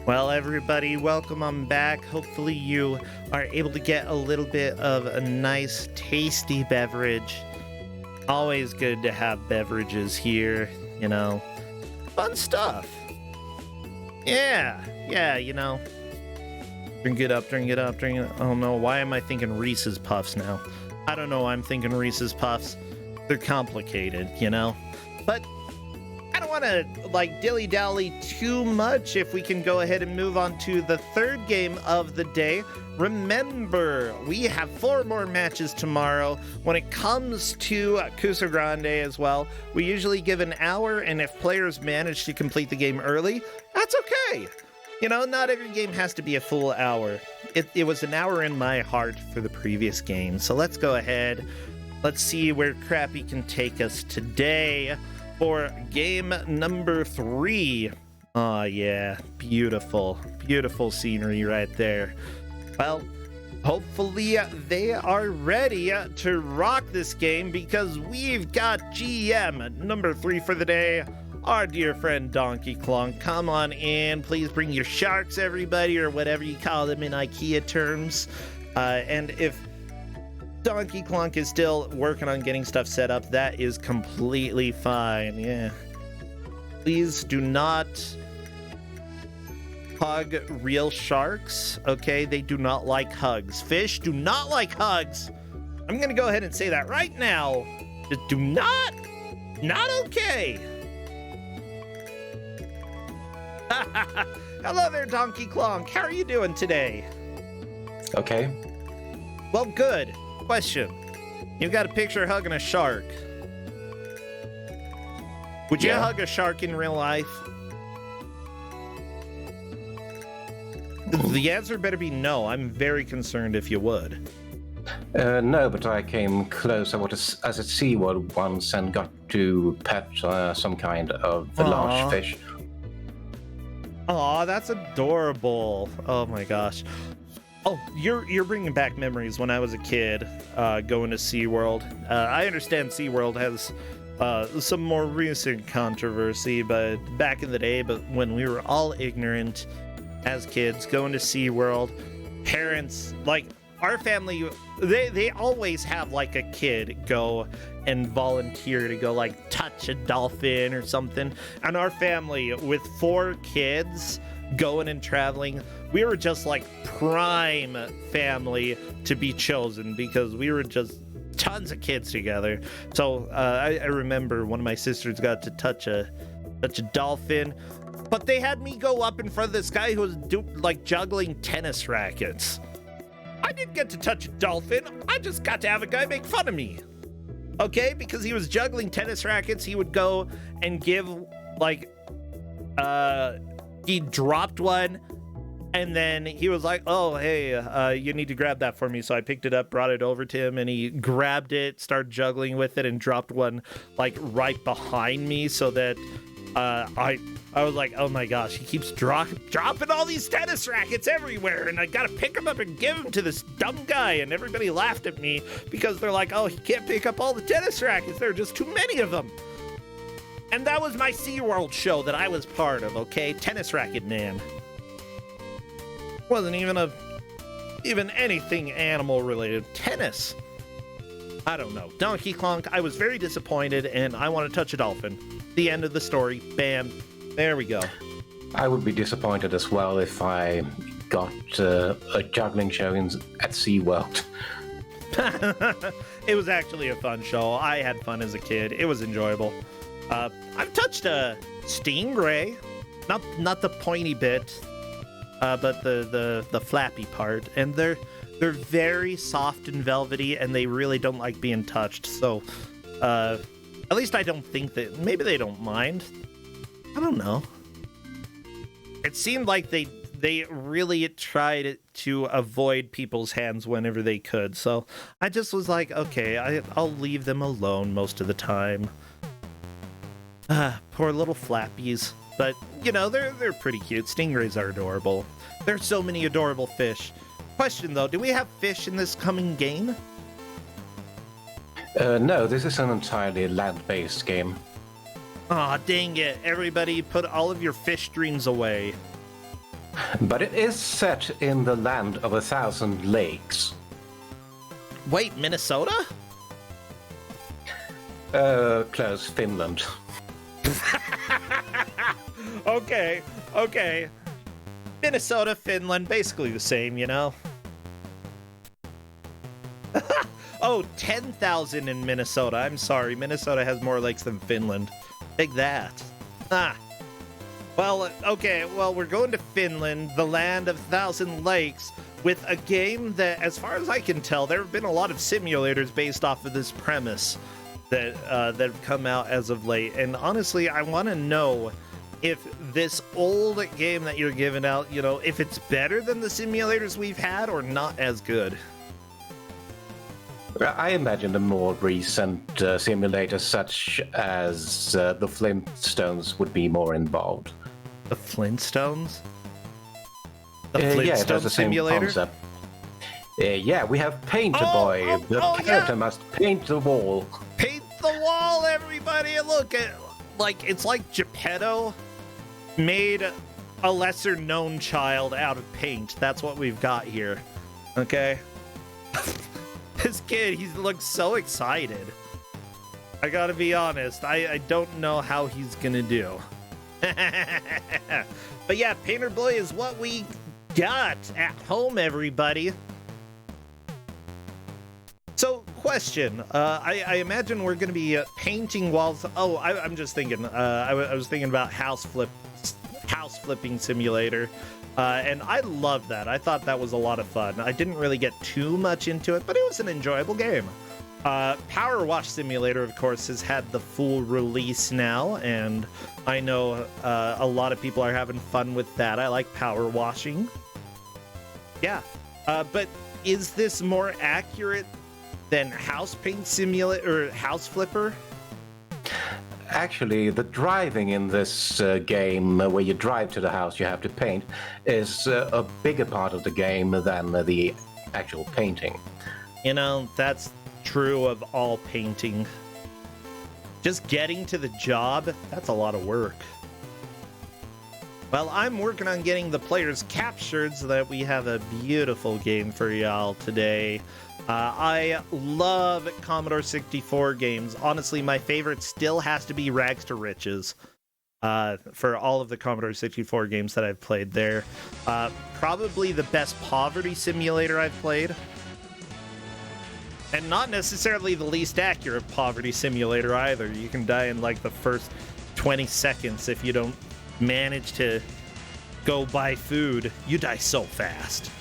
Well, everybody, welcome on back. Hopefully you are able to get a little bit of a nice, tasty beverage. Always good to have beverages here, Fun stuff. Yeah, Drink it up, drink it up, drink it up. Oh no, why am I thinking Reese's Puffs now? I don't know, I'm thinking Reese's Puffs. They're complicated, But I don't want to dilly-dally too much. If we can go ahead and move on to the third game of the day. Remember, we have 4 more matches tomorrow. When it comes to Kusog7ande as well, we usually give an hour, and if players manage to complete the game early, that's okay. Not every game has to be a full hour. It was an hour in my heart for the previous game. So let's go ahead. Let's see where Crappy can take us today for game number 3. Oh, yeah. Beautiful. Beautiful scenery right there. Well, hopefully they are ready to rock this game because we've got GM number 3 for the day. Our dear friend Donkey Kong. Come on in. Please bring your sharks, everybody, or whatever you call them in IKEA terms. And if Donkey Kong is still working on getting stuff set up, that is completely fine. Yeah. Please do not hug real sharks, okay? They do not like hugs. Fish do not like hugs. I'm gonna go ahead and say that right now. Just do not okay. Hello there, Donkey Kong. How are you doing today? Okay. Well, good. Question. You've got a picture hugging a shark. Would you hug a shark in real life? The answer better be no. I'm very concerned if you would. No, but I came close. I was at SeaWorld once and got to pet some kind of large fish. Aw, that's adorable. Oh my gosh. Oh, you're bringing back memories when I was a kid, going to SeaWorld. I understand SeaWorld has some more recent controversy, but back in the day, but when we were all ignorant as kids, going to SeaWorld, parents, our family, they always have a kid go and volunteer to go touch a dolphin or something. And our family with 4 kids going and traveling, we were just prime family to be chosen because we were just tons of kids together. So I remember one of my sisters got to touch a dolphin, but they had me go up in front of this guy who was juggling tennis rackets. I didn't get to touch a dolphin. I just got to have a guy make fun of me. Okay? Because he was juggling tennis rackets, he would go and give, he dropped one, and then he was like, oh, hey, you need to grab that for me. So I picked it up, brought it over to him, and he grabbed it, started juggling with it, and dropped one, right behind me so that I was like, oh my gosh, he keeps dropping all these tennis rackets everywhere, and I gotta pick them up and give them to this dumb guy. And everybody laughed at me because they're like, oh, he can't pick up all the tennis rackets. There are just too many of them. And that was my SeaWorld show that I was part of, okay? Tennis Racket Man. Wasn't even anything animal related. Tennis. I don't know. Donkey Kong, I was very disappointed, and I want to touch a dolphin. The end of the story. Bam. There we go. I would be disappointed as well if I got a juggling show at SeaWorld. It was actually a fun show. I had fun as a kid. It was enjoyable. I've touched a stingray. Not the pointy bit, but the flappy part. And they're very soft and velvety, and they really don't like being touched. So, at least I don't think that... Maybe they don't mind. I don't know. It seemed like they really tried to avoid people's hands whenever they could. So I just was like, okay, I'll leave them alone most of the time. Poor little flappies. But, they're pretty cute. Stingrays are adorable. There's so many adorable fish. Question, though, do we have fish in this coming game? No, this is an entirely land-based game. Aw, dang it. Everybody put all of your fish dreams away. But it is set in the land of 1,000 lakes. Wait, Minnesota? Close, Finland. Okay. Minnesota, Finland, basically the same, you know? Oh, 10,000 in Minnesota. I'm sorry, Minnesota has more lakes than Finland. Take that. Well, okay, well, we're going to Finland, the land of 1,000 lakes, with a game that, as far as I can tell, there have been a lot of simulators based off of this premise that have come out as of late. And honestly, I want to know if this old game that you're giving out, you know, if it's better than the simulators we've had or not as good. I imagine the more recent simulators, such as the Flintstones, would be more involved. The Flintstones? The Yeah, it has Flintstone the same simulator? concept. Yeah, we have Painterboy. The character must paint the wall. Paint the wall, everybody! Look, it's like Geppetto made a lesser-known child out of paint. That's what we've got here. Okay? This kid, he looks so excited. I gotta be honest, I don't know how he's gonna do. But yeah, Painterboy is what we got at home, everybody. So, question. I imagine we're gonna be painting walls. Oh, I'm just thinking. I was thinking about house flipping simulator. And I loved that. I thought that was a lot of fun. I didn't really get too much into it, but it was an enjoyable game. Power Wash Simulator, of course, has had the full release now, and I know a lot of people are having fun with that. I like power washing. Yeah, but is this more accurate than House Paint Simulator or House Flipper? Actually, the driving in this game, where you drive to the house you have to paint, is a bigger part of the game than the actual painting. You know, that's true of all painting. Just getting to the job, that's a lot of work. Well, I'm working on getting the players captured so that we have a beautiful game for y'all today. I love Commodore 64 games. Honestly, my favorite still has to be Rags to Riches. For all of the Commodore 64 games that I've played there. Probably the best poverty simulator I've played. And not necessarily the least accurate poverty simulator either. You can die in like the first 20 seconds if you don't manage to go buy food. You die so fast.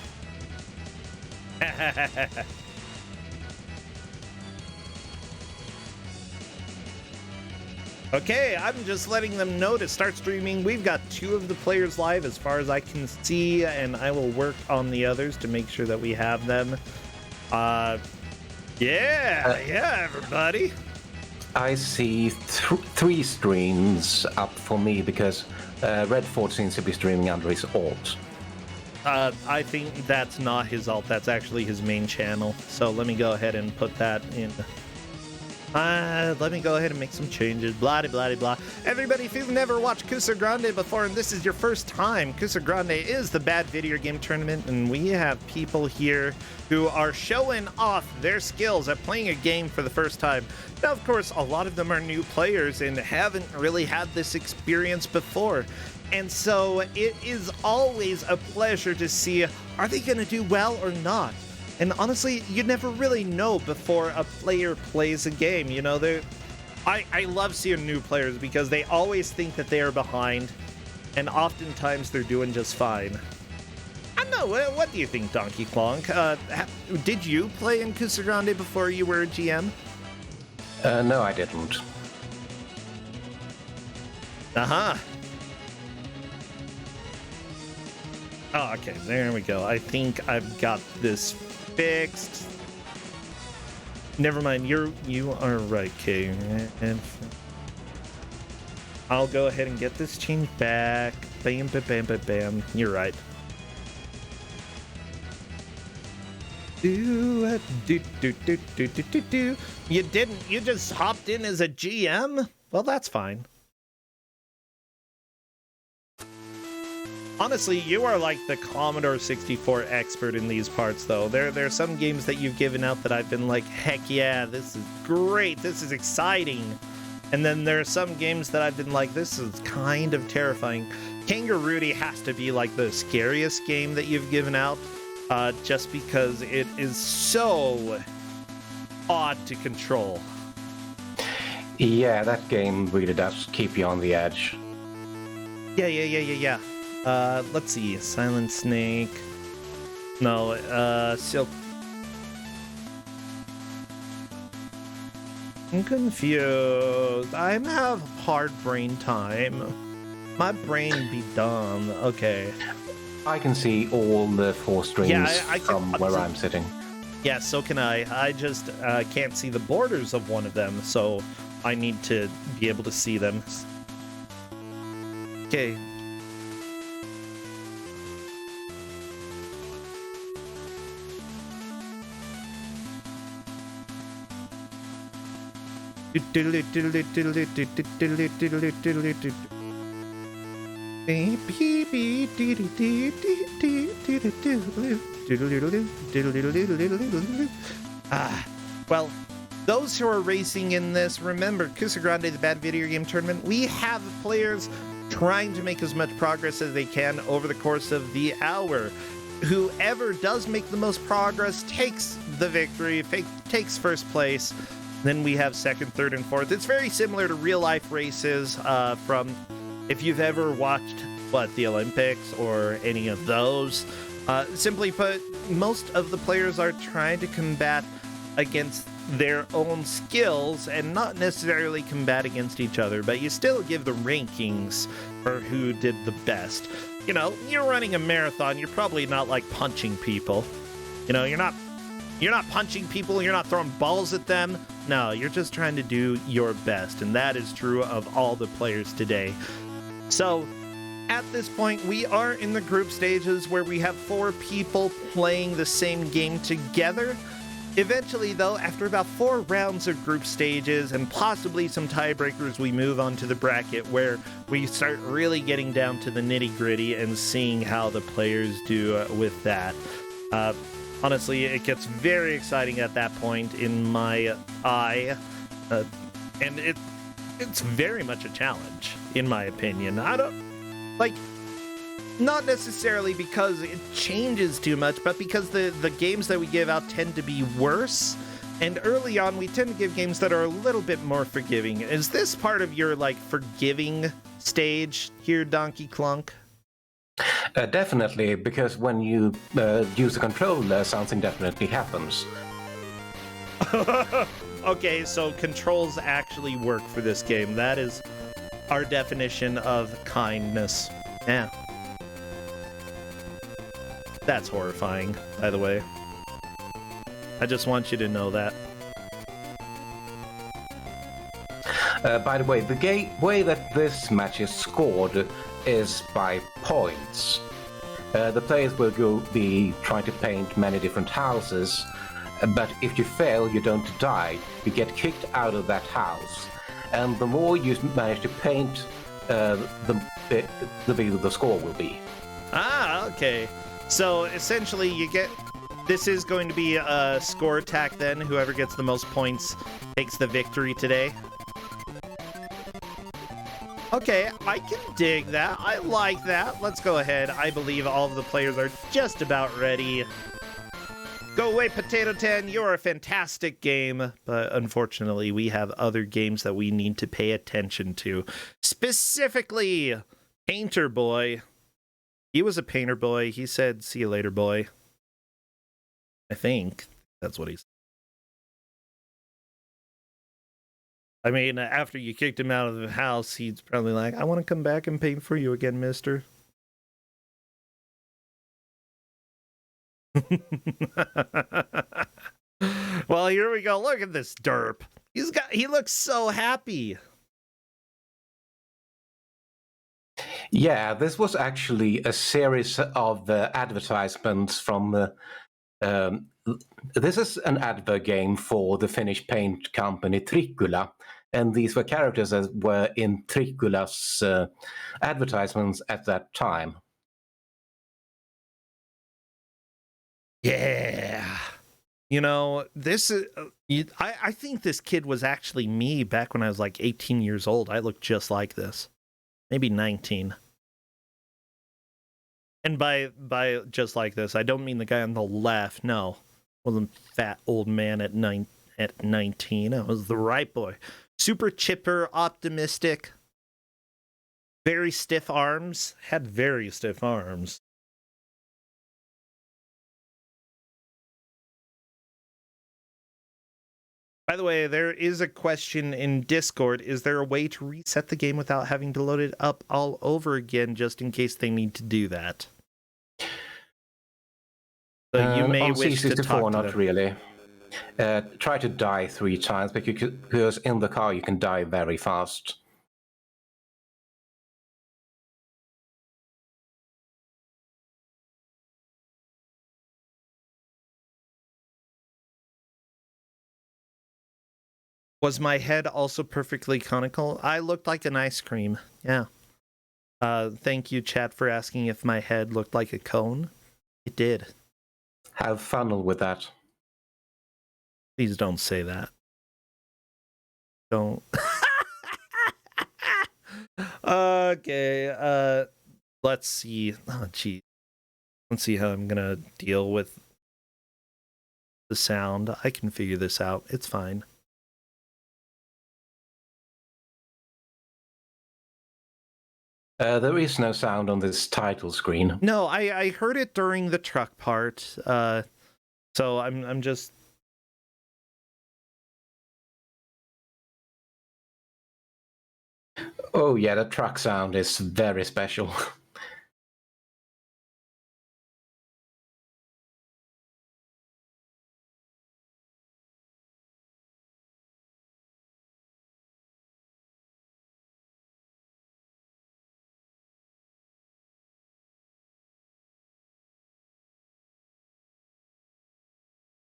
Okay, I'm just letting them know to start streaming. We've got 2 of the players live as far as I can see, and I will work on the others to make sure that we have them. Yeah, everybody. I see 3 streams up for me because Redford seems to be streaming under his alt. I think that's not his alt, that's actually his main channel. So let me go ahead and put that in. Let me go ahead and make some changes. Blah, blah, blah. Everybody, if you've never watched Kusog7ande before and this is your first time, Kusog7ande is the bad video game tournament, and we have people here who are showing off their skills at playing a game for the first time. Now, of course, a lot of them are new players and haven't really had this experience before. And so it is always a pleasure to see, are they going to do well or not? And honestly, you never really know before a player plays a game. You know, I love seeing new players because they always think that they are behind, and oftentimes they're doing just fine. I don't know, what do you think, Donkey Kong? Did you play in Kusog7ande before you were a GM? No, I didn't. Uh-huh. Oh, okay, there we go. I think I've got this fixed. Never mind, you are right, Kay. And I'll go ahead and get this changed back. Bam, bam, bam, bam, bam. You're right. Do. You didn't. You just hopped in as a GM? Well, that's fine. Honestly, you are like the Commodore 64 expert in these parts, though. There are some games that you've given out that I've been like, heck yeah, this is great, this is exciting. And then there are some games that I've been like, this is kind of terrifying. Kangaroo has to be like the scariest game that you've given out, just because it is so odd to control. Yeah, that game really does keep you on the edge. Yeah. Let's see. Silent Snake. No, Silk. I'm confused. I have hard brain time. My brain be dumb. Okay. I can see all the 4 strings I from where I'm sitting. Yeah, so can I. I just can't see the borders of one of them, so I need to be able to see them. Okay. Well, those who are racing in this, remember, Kusog7ande, the bad video game tournament, we have players trying to make as much progress as they can over the course of the hour. Whoever does make the most progress takes the victory, takes first place. Then we have second, third, and fourth. It's very similar to real-life races from if you've ever watched, the Olympics or any of those. Simply put, most of the players are trying to combat against their own skills and not necessarily combat against each other, but you still give the rankings for who did the best. You know, you're running a marathon, you're probably not like punching people. You know, you're not punching people, you're not throwing balls at them. No, you're just trying to do your best, and that is true of all the players today. So, at this point, we are in the group stages where we have 4 people playing the same game together. Eventually, though, after about 4 rounds of group stages and possibly some tiebreakers, we move on to the bracket where we start really getting down to the nitty-gritty and seeing how the players do with that. Honestly, it gets very exciting at that point in my eye, and it's very much a challenge, in my opinion. I don't, not necessarily because it changes too much, but because the games that we give out tend to be worse, and early on we tend to give games that are a little bit more forgiving. Is this part of your, forgiving stage here, Donkey Clunk? Definitely, because when you use a controller, something definitely happens. Okay, so controls actually work for this game. That is our definition of kindness. Yeah. That's horrifying, by the way. I just want you to know that. By the way, the way that this match is scored is by points. The players will be trying to paint many different houses, but if you fail, you don't die. You get kicked out of that house. And the more you manage to paint, the bigger the score will be. Ah, okay. So essentially this is going to be a score attack then. Whoever gets the most points takes the victory today. Okay, I can dig that. I like that. Let's go ahead. I believe all of the players are just about ready. Go away, Potato 10. You're a fantastic game. But unfortunately, we have other games that we need to pay attention to. Specifically, Painterboy. He was a Painterboy. He said, "See you later, boy." I think that's what he said. I mean, after you kicked him out of the house, he's probably like, "I want to come back and paint for you again, mister." Well, here we go. Look at this derp. He looks so happy. Yeah, this was actually a series of advertisements from... this is an advert game for the Finnish paint company Trikkula, and these were characters that were in Trikkula's advertisements at that time. Yeah. You know, this is. I think this kid was actually me back when I was like 18 years old. I looked just like this. Maybe 19. And by just like this, I don't mean the guy on the left. No. Wasn't fat old man at 19. I was the right boy. Super chipper, optimistic. Very stiff arms. Had very stiff arms. By the way, there is a question in Discord. Is there a way to reset the game without having to load it up all over again, just in case they need to do that? So you may on wish to talk C64, to not them. really. Try to die 3 times, because in the car you can die very fast. Was my head also perfectly conical? I looked like an ice cream. Yeah. Thank you, chat, for asking if my head looked like a cone. It did. Have fun with that. Please don't say that. Don't. Okay. Let's see. Oh, gee. Let's see how I'm gonna deal with the sound. I can figure this out. It's fine. There is no sound on this title screen. No, I heard it during the truck part. So I'm just. Oh yeah, the truck sound is very special.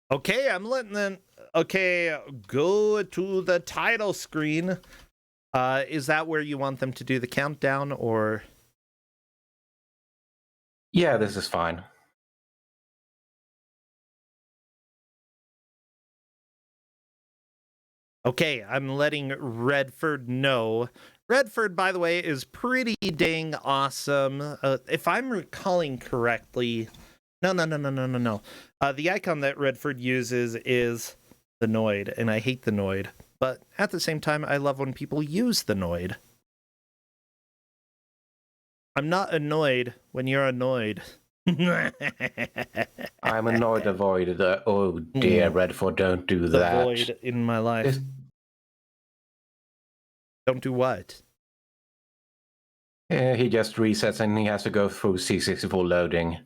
Okay, I'm letting them. Okay, go to the title screen. Is that where you want them to do the countdown, or? Yeah, this is fine. Okay, I'm letting Redford know. Redford, by the way, is pretty dang awesome. If I'm recalling correctly, no. The icon that Redford uses is the Noid, and I hate the Noid. But at the same time, I love when people use the Noid. I'm not annoyed when you're annoyed. I'm annoyed avoided. Oh dear, Redford, don't do The that. void in my life. Don't do what? He just resets and he has to go through C64 loading.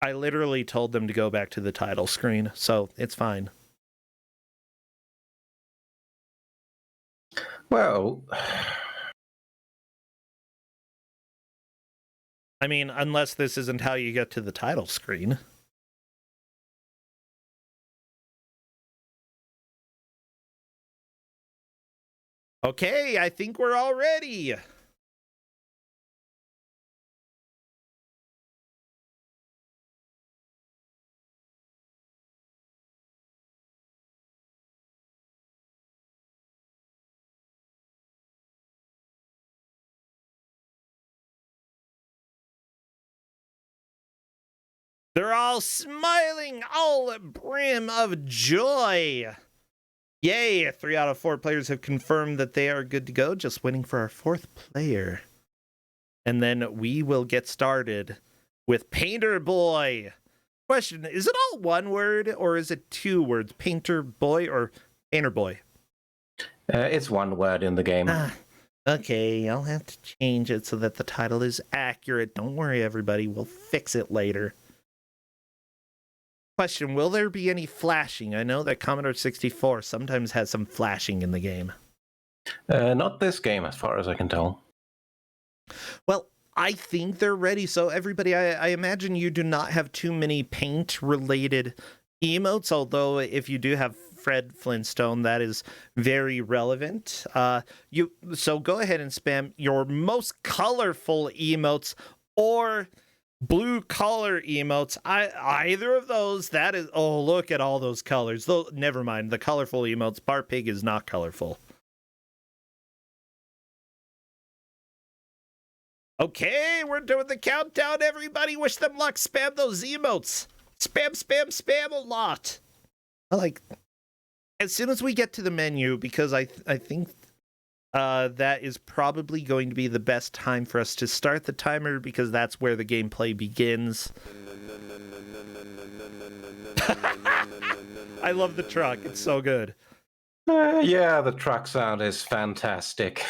I literally told them to go back to the title screen, so it's fine. Well, I mean, unless this isn't how you get to the title screen. Okay, I think we're all ready. They're all smiling, all brim of joy. Yay, 3 out of 4 players have confirmed that they are good to go, just waiting for our 4th player. And then we will get started with Painterboy. Question, is it all one word or is it 2 words? Painterboy or Painterboy? it's one word in the game. Okay, I'll have to change it so that the title is accurate. Don't worry, everybody. We'll fix it later. Question, will there be any flashing? I know that Commodore 64 sometimes has some flashing in the game. Not this game, as far as I can tell. Well, I think they're ready. So everybody, I imagine you do not have too many paint-related emotes, although if you do have Fred Flintstone, that is very relevant. So go ahead and spam your most colorful emotes, or Blue collar emotes. Either of those. That is. Oh, look at all those colors. Though, never mind. The colorful emotes. Bart Pig is not colorful. Okay, we're doing the countdown. Everybody, wish them luck. Spam those emotes. Spam, spam, spam a lot. Like, as soon as we get to the menu, because I think that is probably going to be the best time for us to start the timer, because that's where the gameplay begins. I love the truck. It's so good. Yeah, the truck sound is fantastic.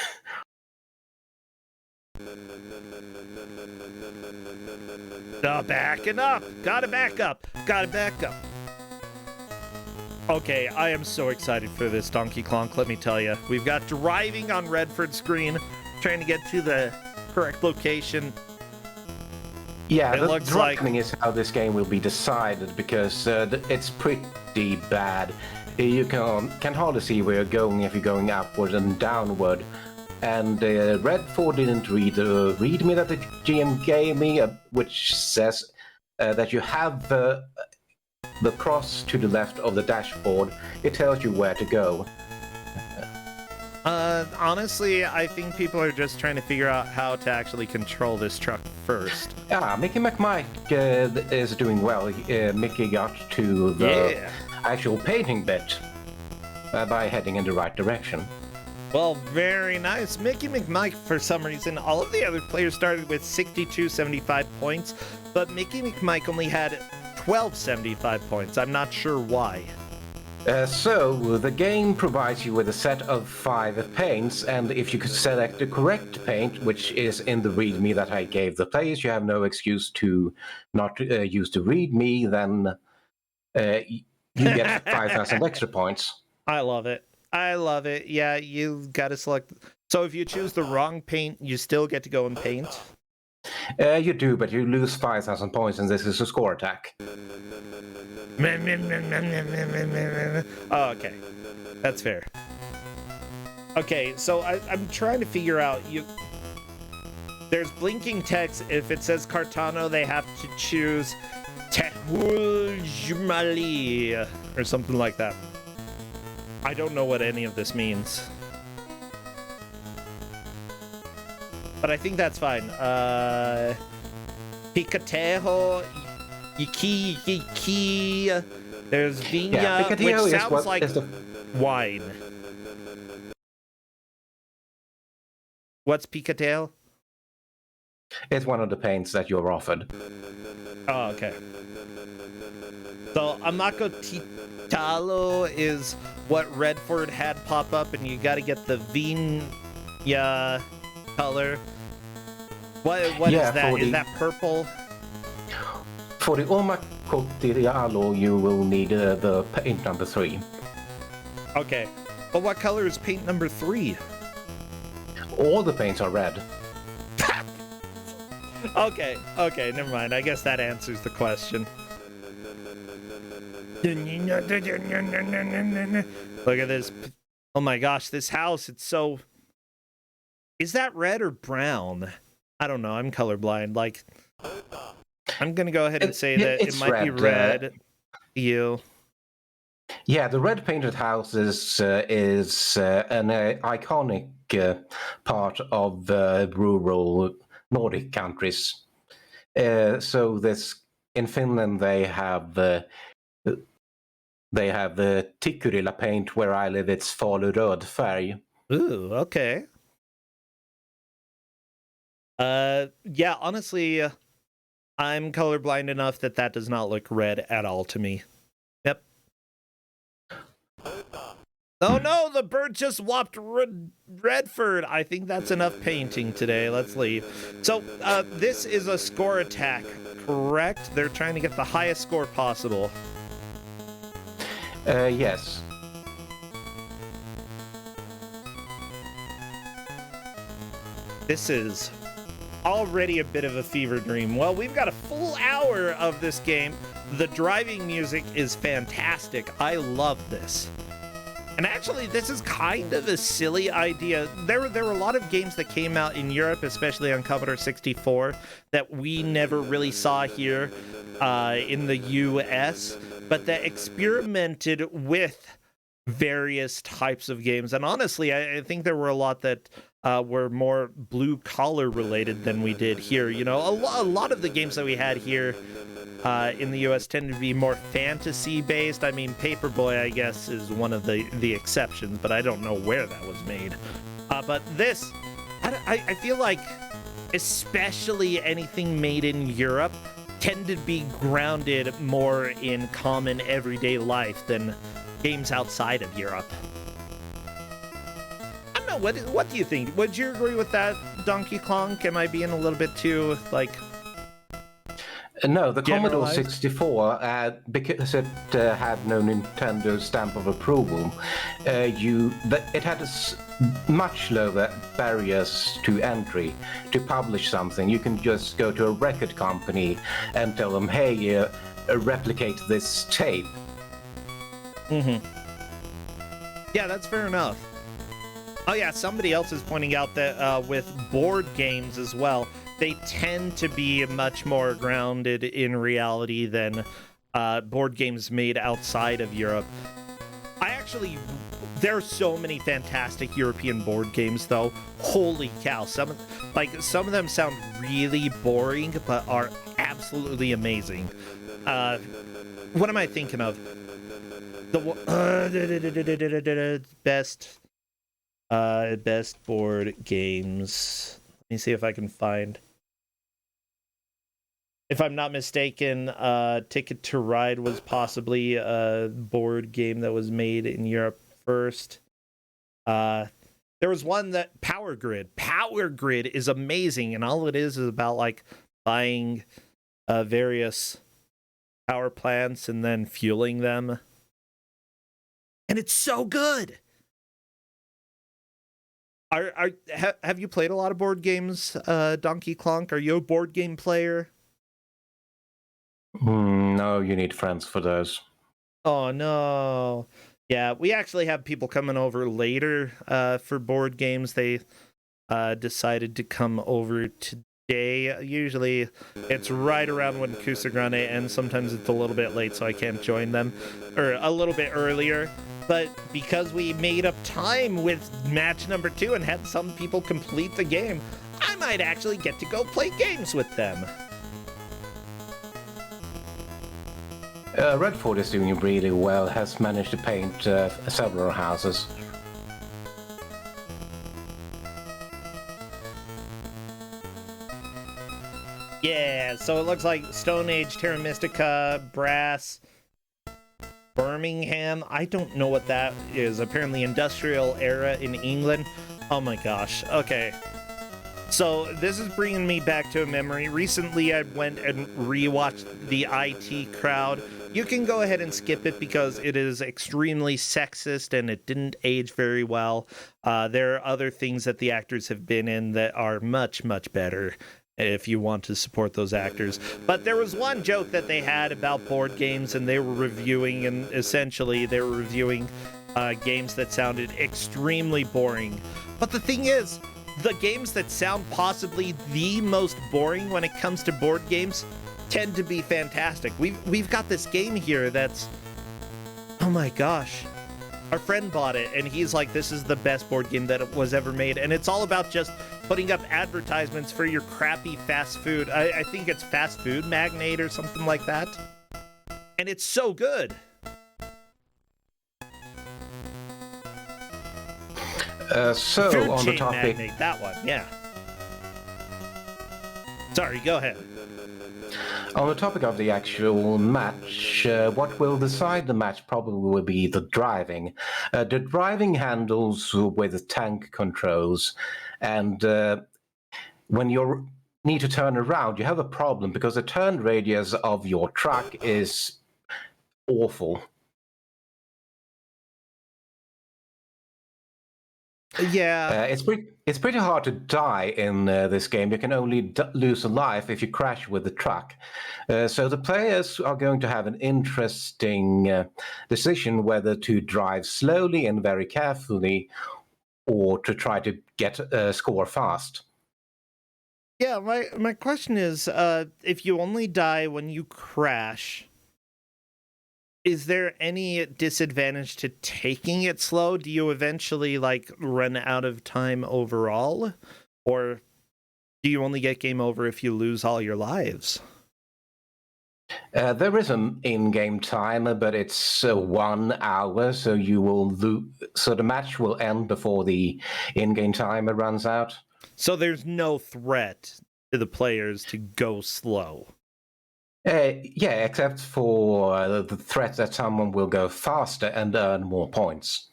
Backing up. Gotta back up. Gotta back up. Okay, I am so excited for this Donkey Clonk, let me tell you. We've got driving on Redford screen, trying to get to the correct location. Yeah, It the looks driving like- is how this game will be decided, because it's pretty bad. You can hardly see where you're going if you're going upward and downward. And Redford didn't read the readme that the GM gave me, which says that you have the cross to the left of the dashboard. It tells you where to go. Honestly, I think people are just trying to figure out how to actually control this truck first. Yeah, Mickey McMike is doing well. Mickey got to the actual painting bit by heading in the right direction. Well, very nice. Mickey McMike, for some reason, all of the other players started with 6275 points, but Mickey McMike only had 1275 points. I'm not sure why. So, the game provides you with a set of 5 paints, and if you could select the correct paint, which is in the readme that I gave the players, you have no excuse to not use the readme, then you get 5,000 extra points. I love it. I love it. Yeah, you've got to select. So if you choose the wrong paint, you still get to go and paint? You do, but you lose 5,000 points, and this is a score attack. Oh, okay. That's fair. Okay, so I'm trying to figure out... There's blinking text. If it says Cartano, they have to choose Tehul Jumali or something like that. I don't know what any of this means. But I think that's fine. Picatejo, Yiki. There's Viña, which sounds like wine. What's Picatejo? It's one of the paints that you're offered. Oh, okay. So Amako Titalo is what Redford had pop up, and you got to get the Viña color. What is that? Is that purple? For the Omako Titalo, you will need the paint number 3. Okay. But what color is paint number 3? All the paints are red. Okay, never mind. I guess that answers the question. Look at this. Oh my gosh, this house, it's so... Is that red or brown? I don't know. I'm colorblind. Like, I'm going to go ahead and say that it might be red. You. Yeah, the red painted house is an iconic part of rural Nordic countries. So this in Finland they have the Tikkurila paint. Where I live, it's faluröd färg. Ooh, okay. Yeah, honestly, I'm colorblind enough that does not look red at all to me. Yep. Oh no, the bird just whopped Redford. I think that's enough painting today. Let's leave. So, this is a score attack, correct? They're trying to get the highest score possible. Yes. This is already a bit of a fever dream. Well, we've got a full hour of this game. The driving music is fantastic. I love this. And actually, this is kind of a silly idea. There were a lot of games that came out in Europe, especially on Commodore 64, that we never really saw here in the US, but that experimented with various types of games. And honestly, I think there were a lot that were more blue-collar related than we did here. You know, a lot of the games that we had here in the US tend to be more fantasy-based. I mean, Paperboy, I guess, is one of the exceptions, but I don't know where that was made. But this, I feel like, especially anything made in Europe, tend to be grounded more in common everyday life than games outside of Europe. I don't know, what do you think? Would you agree with that, Donkey Kong? Am I being a little bit too, like... No, the Commodore Generalized? 64, because it had no Nintendo stamp of approval, it had much lower barriers to entry. To publish something, you can just go to a record company and tell them, hey, replicate this tape. Mm-hmm. Yeah, that's fair enough. Oh yeah, somebody else is pointing out that with board games as well, they tend to be much more grounded in reality than board games made outside of Europe. There are so many fantastic European board games, though. Holy cow! Some of them sound really boring, but are absolutely amazing. What am I thinking of? The best board games. Let me see if I can find. If I'm not mistaken, Ticket to Ride was possibly a board game that was made in Europe first. There was one that Power Grid. Power Grid is amazing, and all it is about like buying various power plants and then fueling them. And it's so good. Have you played a lot of board games, Donkey Clonk? Are you a board game player? No, you need friends for those. Oh, no. Yeah, we actually have people coming over later for board games. They decided to come over today. Usually it's right around when Kusog7ande ends. Sometimes it's a little bit late, so I can't join them. Or a little bit earlier. But because we made up time with match number 2 and had some people complete the game, I might actually get to go play games with them. Redford is doing really well, has managed to paint several houses. Yeah, so it looks like Stone Age, Terra Mystica, Brass, Birmingham. I don't know what that is. Apparently industrial era in England. Oh my gosh. Okay. So this is bringing me back to a memory. Recently, I went and rewatched the IT Crowd. You can go ahead and skip it because it is extremely sexist and it didn't age very well. There are other things that the actors have been in that are much, much better if you want to support those actors. But there was one joke that they had about board games, and they were reviewing, and essentially they were reviewing games that sounded extremely boring. But the thing is, the games that sound possibly the most boring when it comes to board games tend to be fantastic. We've got this game here that's, oh my gosh. Our friend bought it, and he's like, this is the best board game that was ever made. And it's all about just putting up advertisements for your crappy fast food. I think it's Fast Food Magnate or something like that. And it's so good. So, Food on the Chain topic... Magnate, that one, yeah. Sorry, go ahead. On the topic of the actual match, what will decide the match probably will be the driving. The driving handles with tank controls, and when you need to turn around, you have a problem because the turn radius of your truck is awful. Yeah. It's pretty hard to die in this game. You can only lose a life if you crash with the truck. So the players are going to have an interesting decision whether to drive slowly and very carefully, or to try to get a score fast. Yeah, my question is, if you only die when you crash, is there any disadvantage to taking it slow? Do you eventually like run out of time overall, or do you only get game over if you lose all your lives? There is an in-game timer, but it's 1 hour, so you will so the match will end before the in-game timer runs out. So there's no threat to the players to go slow. Yeah, except for the threat that someone will go faster and earn more points.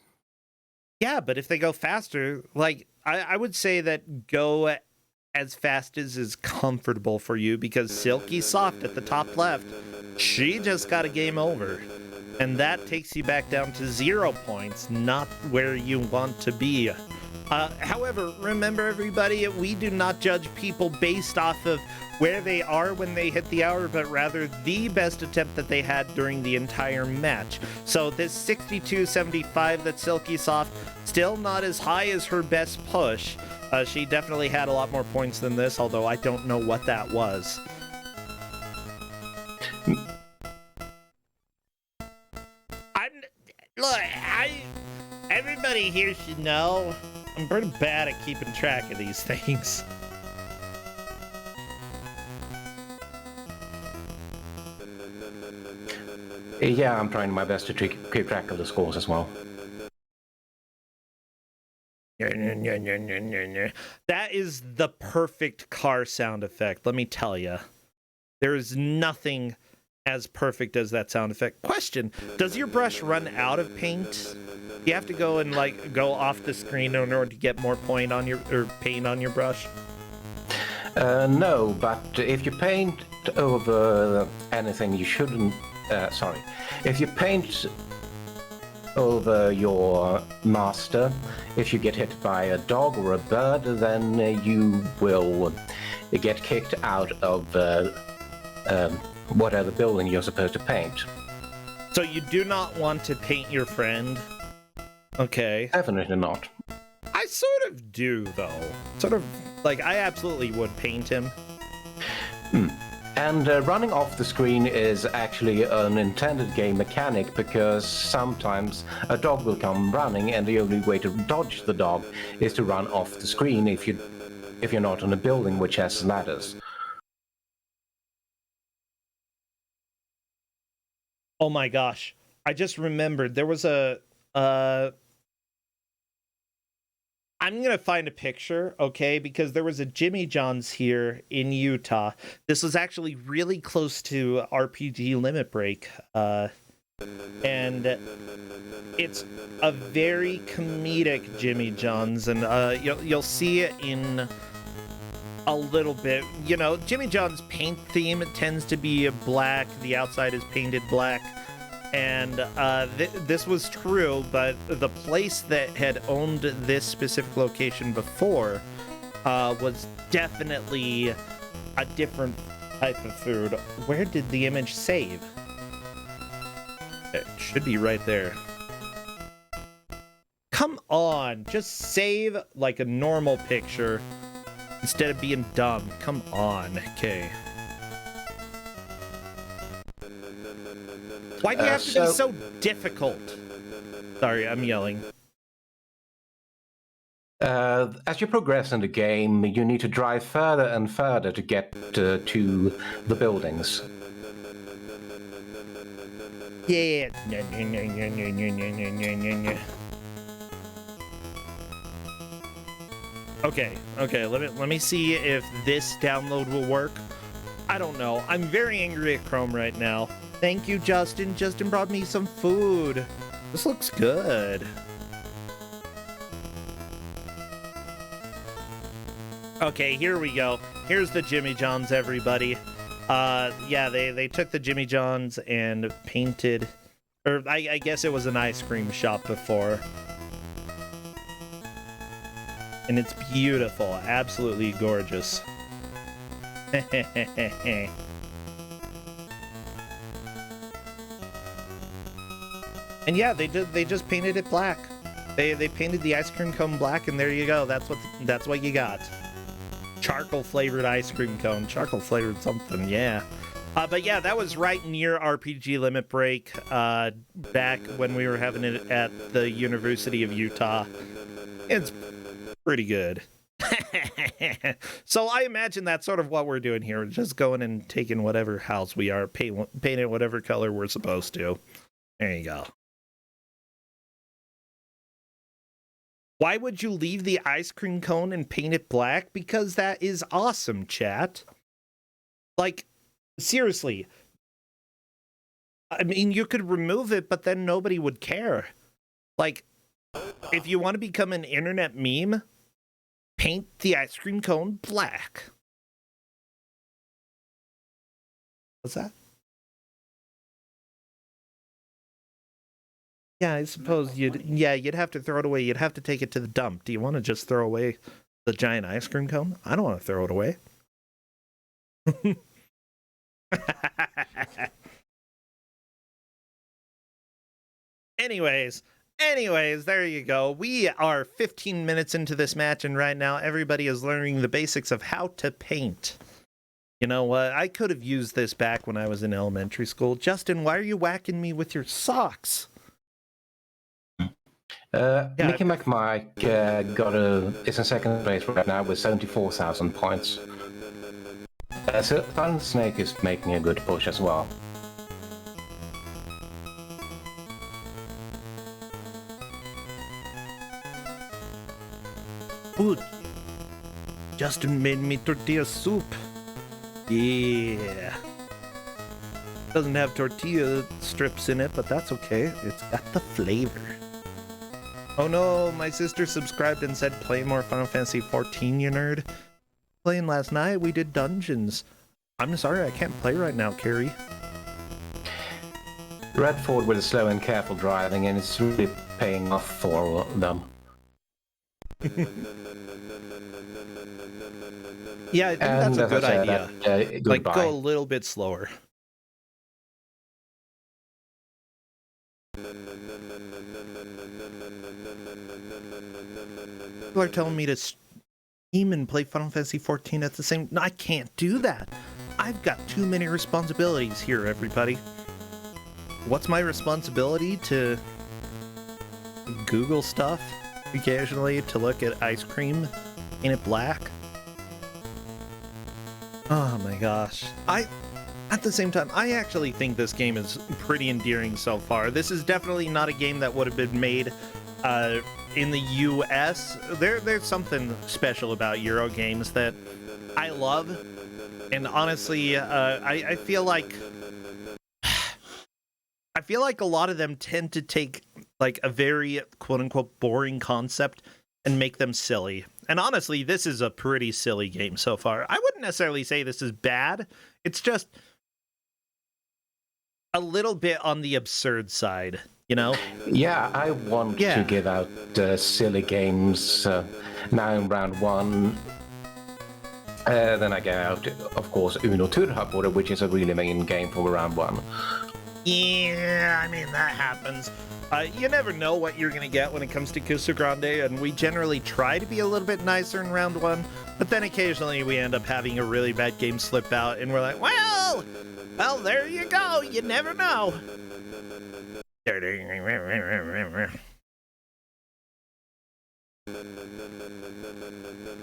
Yeah, but if they go faster, like I would say that go as fast as is comfortable for you, because Silky Soft at the top left, she just got a game over. And that takes you back down to 0 points, not where you want to be. However, remember everybody, we do not judge people based off of where they are when they hit the hour, but rather the best attempt that they had during the entire match. So this 62-75 that Silky Soft, still not as high as her best push. She definitely had a lot more points than this, although I don't know what that was. Everybody here should know, I'm pretty bad at keeping track of these things. Yeah, I'm trying my best to keep track of the scores as well. That is the perfect car sound effect, let me tell you. There is nothing as perfect as that sound effect. Question, does your brush run out of paint? You have to go and like go off the screen in order to get more paint on your brush? No, but if you paint over anything you shouldn't... sorry. If you paint over your master, if you get hit by a dog or a bird, then you will get kicked out of whatever building you're supposed to paint. So you do not want to paint your friend? Okay. Definitely not. I sort of do, though. Sort of, like, I absolutely would paint him. And running off the screen is actually an intended game mechanic, because sometimes a dog will come running and the only way to dodge the dog is to run off the screen if you're not in a building which has ladders. Oh my gosh. I just remembered there was a I'm going to find a picture, okay? Because there was a Jimmy John's here in Utah. This was actually really close to RPG Limit Break. And it's a very comedic Jimmy John's. And you'll see it in a little bit. You know, Jimmy John's paint theme tends to be black. The outside is painted black. And this was true, but the place that had owned this specific location before was definitely a different type of food. Where did the image save? It should be right there. Come on, just save like a normal picture instead of being dumb. Come on, okay. Why do you have to be so difficult? Sorry, I'm yelling. As you progress in the game, you need to drive further and further to get to the buildings. Yeah. Okay, let me see if this download will work. I don't know. I'm very angry at Chrome right now. Thank you, Justin. Justin brought me some food. This looks good. Okay, here we go. Here's the Jimmy John's, everybody. Yeah, they took the Jimmy John's and painted, or I guess it was an ice cream shop before. And it's beautiful, absolutely gorgeous. And yeah, they just painted it black. They painted the ice cream cone black, and there you go. That's what you got. Charcoal flavored ice cream cone. Charcoal flavored something, yeah. But yeah, that was right near RPG Limit Break, back when we were having it at the University of Utah. It's pretty good. So I imagine that's sort of what we're doing here. We're just going and taking whatever house we are, painting whatever color we're supposed to. There you go. Why would you leave the ice cream cone and paint it black? Because that is awesome, chat. Like, seriously. I mean, you could remove it, but then nobody would care. Like, if you want to become an internet meme, paint the ice cream cone black. What's that? Yeah, I suppose you'd have to throw it away. You'd have to take it to the dump. Do you want to just throw away the giant ice cream cone? I don't want to throw it away. Anyways, there you go. We are 15 minutes into this match, and right now everybody is learning the basics of how to paint. You know what? I could have used this back when I was in elementary school. Justin, why are you whacking me with your socks? Mickey McMike is in second place right now with 74,000 points. Silent Snake is making a good push as well. Ooh, Justin made me tortilla soup. Yeah. Doesn't have tortilla strips in it, but that's okay. It's got the flavor. Oh no, my sister subscribed and said play more Final Fantasy 14, you nerd. Playing last night, we did dungeons. I'm sorry, I can't play right now, Carrie. Redford with a slow and careful driving, and it's really paying off for them. Yeah, I think that's a good idea. Like, goodbye. go a little bit slower. People are telling me to stream and play Final Fantasy 14 at the same... No, I can't do that. I've got too many responsibilities here, everybody. What's my responsibility? To Google stuff occasionally, to look at ice cream, paint it black. Oh my gosh. At the same time, I actually think this game is pretty endearing so far. This is definitely not a game that would have been made in the US. There's something special about Euro games that I love. And honestly, I feel like a lot of them tend to take like a very quote-unquote boring concept and make them silly. And honestly, this is a pretty silly game so far. I wouldn't necessarily say this is bad. It's just a little bit on the absurd side, you know? Yeah, I want to give out silly games now in round one. Then I get out, of course, Uno Turhaborder, which is a really main game for round one. Yeah, I mean, that happens. You never know what you're going to get when it comes to Kusog7ande, and we generally try to be a little bit nicer in round one, but then occasionally we end up having a really bad game slip out, and we're like, well, there you go, you never know.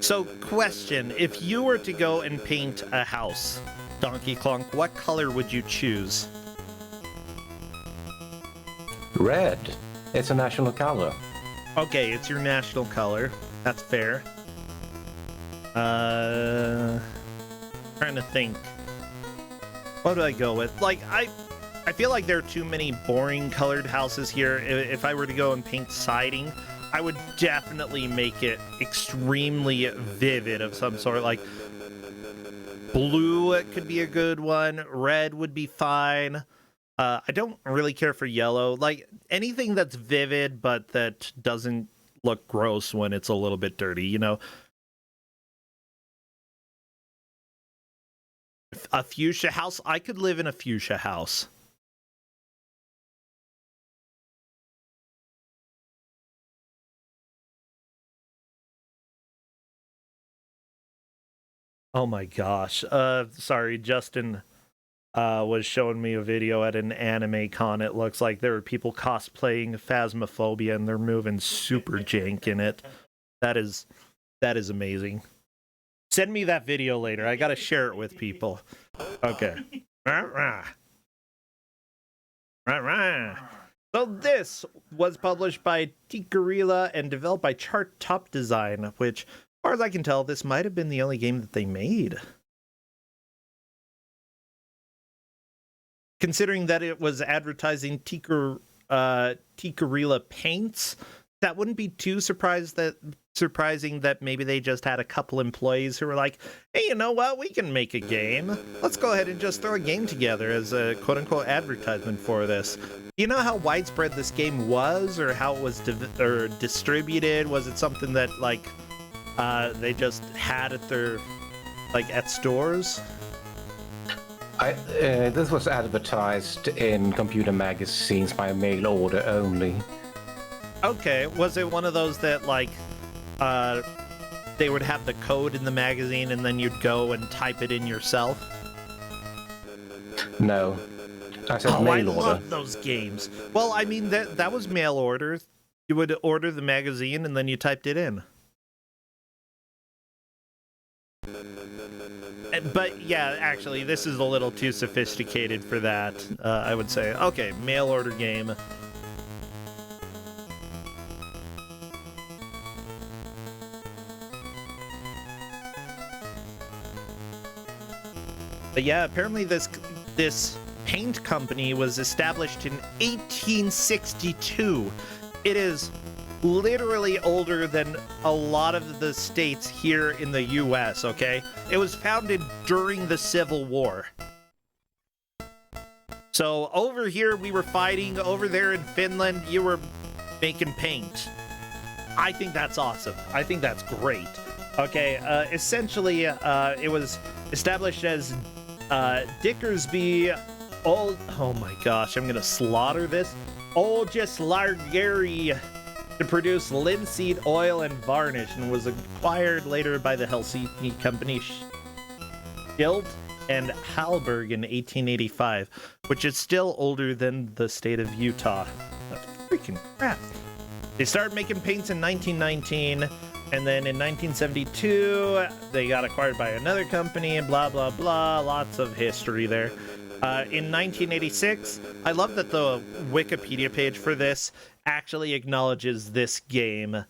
So, question, if you were to go and paint a house, Donkey Kong, what color would you choose? Red. It's a national color. Okay, it's your national color. That's fair. Trying to think. What do I go with? Like, I feel like there are too many boring colored houses here. If I were to go and paint siding, I would definitely make it extremely vivid of some sort. Like, blue could be a good one. Red would be fine. I don't really care for yellow. Like, anything that's vivid but that doesn't look gross when it's a little bit dirty, you know? A fuchsia house? I could live in a fuchsia house. Oh my gosh. Sorry, Justin was showing me a video at an anime con. It looks like there were people cosplaying Phasmophobia and they're moving super jank in it. That is amazing. Send me that video later. I gotta share it with people. Okay. So this was published by Tikarila and developed by Chart Top Design, which, as far as I can tell, this might have been the only game that they made. Considering that it was advertising Tikarila paints, that wouldn't be too surprising that maybe they just had a couple employees who were like, hey, you know what, we can make a game. Let's go ahead and just throw a game together as a quote-unquote advertisement for this. You know how widespread this game was, or how it was distributed? Was it something that, like, they just had at their, like, at stores? This was advertised in computer magazines by mail order only. Okay, was it one of those that, like, they would have the code in the magazine and then you'd go and type it in yourself? No. I said mail order. I love those games. Well, I mean, that was mail order. You would order the magazine and then you typed it in. But yeah, actually, this is a little too sophisticated for that, I would say. Okay, mail order game. But yeah, apparently this paint company was established in 1862. It is literally older than a lot of the states here in the US, okay? It was founded during the Civil War. So over here we were fighting, over there in Finland you were making paint. I think that's awesome. I think that's great. Okay, essentially it was established as Dickersby Old... Oh my gosh, I'm gonna slaughter this. Oljeslargeri to produce linseed oil and varnish, and was acquired later by the Helsinki company Schild and Hallberg in 1885, which is still older than the state of Utah. Freaking crap. They started making paints in 1919, and then in 1972, they got acquired by another company, and blah, blah, blah. Lots of history there. In 1986, I love that the Wikipedia page for this actually acknowledges this game,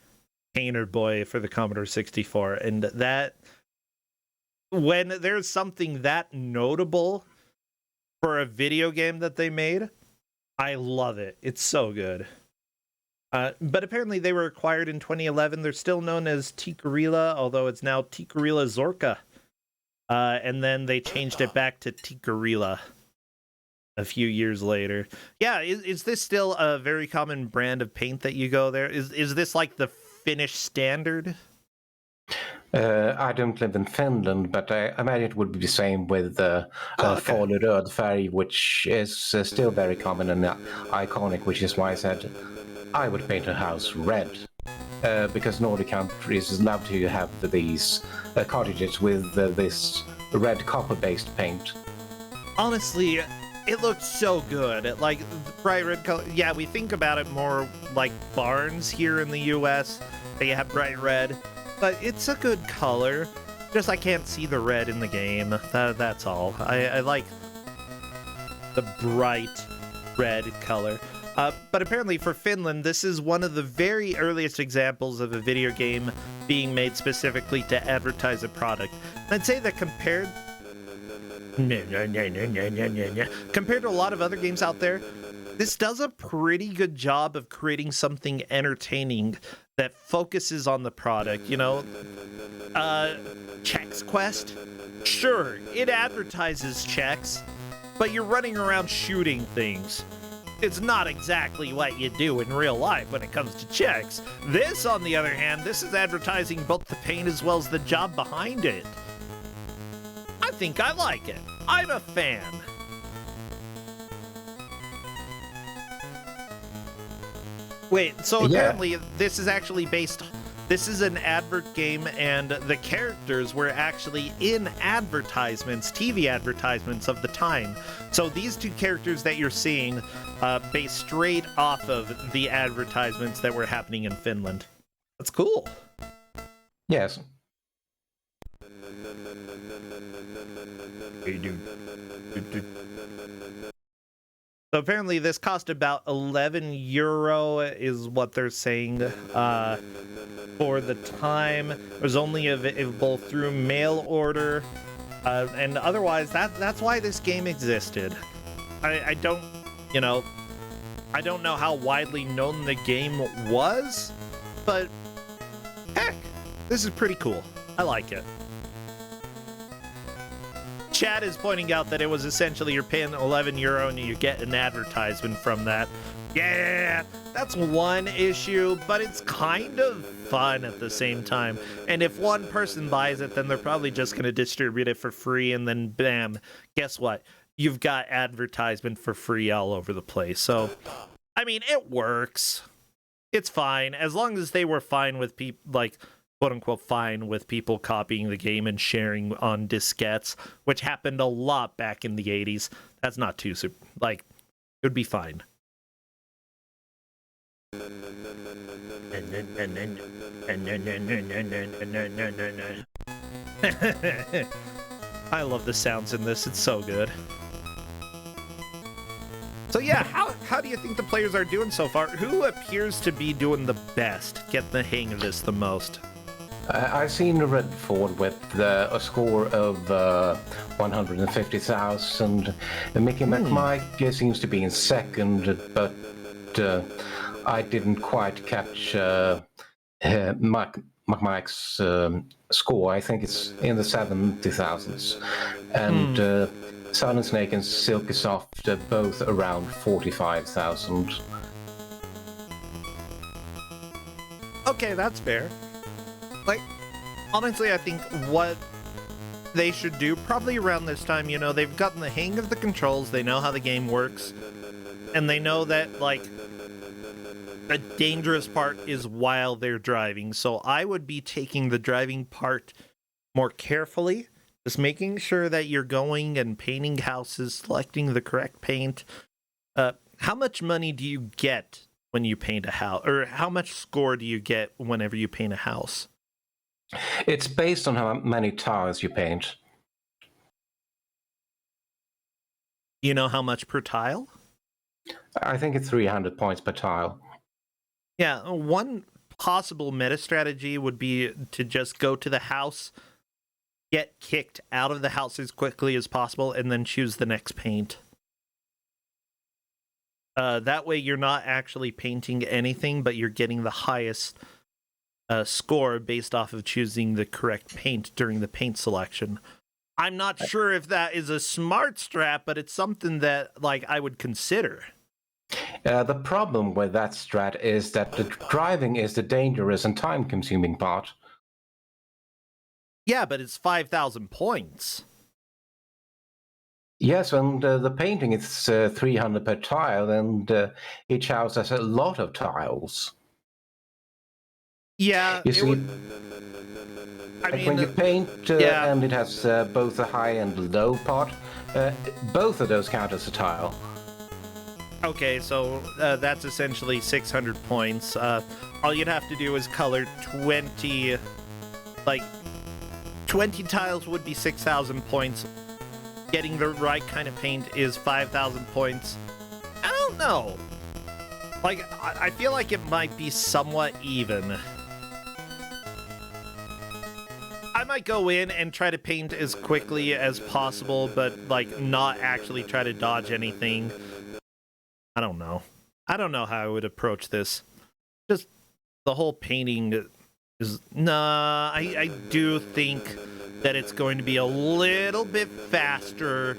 Painterboy, for the Commodore 64, and that when there's something that notable for a video game that they made, I love it. It's so good. But apparently they were acquired in 2011. They're still known as Tikarila, although it's now Tikarila Zorka. And then they changed it back to Tikarila a few years later. Yeah, is this still a very common brand of paint that you go there? Is this like the Finnish standard? I don't live in Finland, but I imagine it would be the same with the Falu Röd färg, which is still very common and iconic, which is why I said I would paint a house red. Because Nordic countries love to have these cottages with this red copper-based paint. Honestly, it looks so good. Like, bright red color. Yeah, we think about it more like barns here in the US. They have bright red. But it's a good color. Just I can't see the red in the game. That's all. I like the bright red color. But apparently for Finland, this is one of the very earliest examples of a video game being made specifically to advertise a product. And I'd say that compared to a lot of other games out there, this does a pretty good job of creating something entertaining that focuses on the product, you know? Chex Quest? Sure, it advertises checks, but you're running around shooting things. It's not exactly what you do in real life when it comes to chicks. This, on the other hand, this is advertising both the paint as well as the job behind it. I think I like it. I'm a fan. Wait, so apparently this is actually this is an advert game, and the characters were actually in advertisements, TV advertisements of the time. So these two characters that you're seeing based straight off of the advertisements that were happening in Finland. That's cool. Yes. So apparently this cost about €11 is what they're saying for the time. It was only available through mail order, and otherwise that's why this game existed. I don't, I don't know how widely known the game was, but heck, this is pretty cool. I like it. Chad is pointing out that it was essentially you're paying €11 and you get an advertisement from that. Yeah, that's one issue, but it's kind of fun at the same time. And if one person buys it, then they're probably just going to distribute it for free, and then bam, guess what? You've got advertisement for free all over the place. So, I mean, it works. It's fine. As long as they were fine with people, like, quote-unquote fine with people copying the game and sharing on diskettes, which happened a lot back in the 80s. That's not too super, like, it would be fine. I love the sounds in this. It's so good. So yeah, how do you think the players are doing so far? Who appears to be doing the best, getting the hang of this the most? I've seen Redford with a score of 150,000. Mickey McMike seems to be in second, but I didn't quite catch McMike's score. I think it's in the 70,000s. And Silent Snake and Silky Soft are both around 45,000. Okay, that's fair. Like, honestly, I think what they should do, probably around this time, they've gotten the hang of the controls, they know how the game works, and they know that, like, the dangerous part is while they're driving. So I would be taking the driving part more carefully, just making sure that you're going and painting houses, selecting the correct paint. How much money do you get when you paint a house? Or how much score do you get whenever you paint a house? It's based on how many tiles you paint. You know how much per tile? I think it's 300 points per tile. Yeah, one possible meta strategy would be to just go to the house, get kicked out of the house as quickly as possible, and then choose the next paint. That way you're not actually painting anything, but you're getting the highest score based off of choosing the correct paint during the paint selection. I'm not sure if that is a smart strat, but it's something that, like, I would consider. The problem with that strat is that the driving is the dangerous and time-consuming part. Yeah, but it's 5,000 points. Yes, and the painting is 300 per tile, and each house has a lot of tiles. Yeah, you see, when you paint and it has both a high and low part, both of those count as a tile. Okay, so that's essentially 600 points. All you'd have to do is color 20, like, 20 tiles would be 6,000 points. Getting the right kind of paint is 5,000 points. I don't know. Like, I feel like it might be somewhat even. I might go in and try to paint as quickly as possible, but, like, not actually try to dodge anything. I don't know. I don't know how I would approach this. Just the whole painting is... Nah, I do think that it's going to be a little bit faster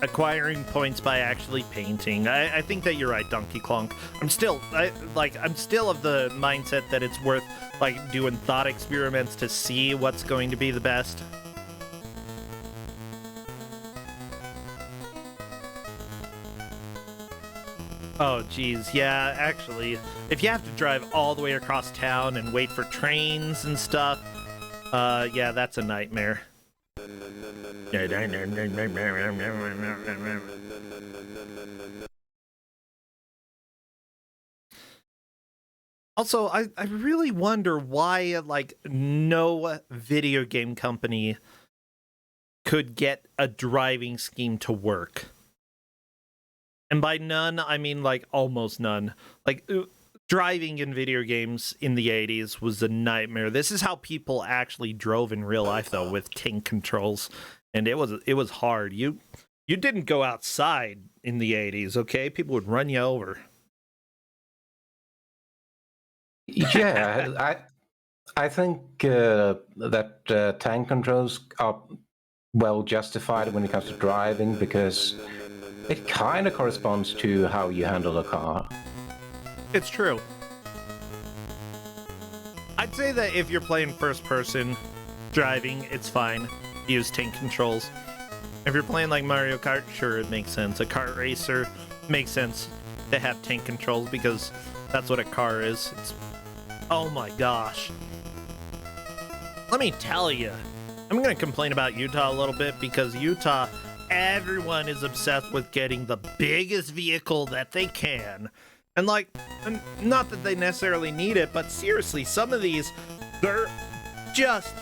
acquiring points by actually painting. I think that you're right, Donkey Kong. I'm still of the mindset that it's worth like doing thought experiments to see what's going to be the best. Oh, geez, yeah, actually, if you have to drive all the way across town and wait for trains and stuff, yeah, that's a nightmare. Also, I really wonder why, like, no video game company could get a driving scheme to work. And by none, I mean, like, almost none. Like, driving in video games in the 80s was a nightmare. This is how people actually drove in real life, though, with tank controls. And it was hard. You didn't go outside in the 80s, okay? People would run you over. Yeah, I think that tank controls are well justified when it comes to driving because it kind of corresponds to how you handle a car. It's true. I'd say that if you're playing first person driving, it's fine. Use tank controls. If you're playing like Mario Kart, sure, it makes sense. A kart racer makes sense to have tank controls because that's what a car is. Oh my gosh. Let me tell you, I'm going to complain about Utah a little bit because Utah, everyone is obsessed with getting the biggest vehicle that they can. And like, not that they necessarily need it, but seriously, some of these, they're just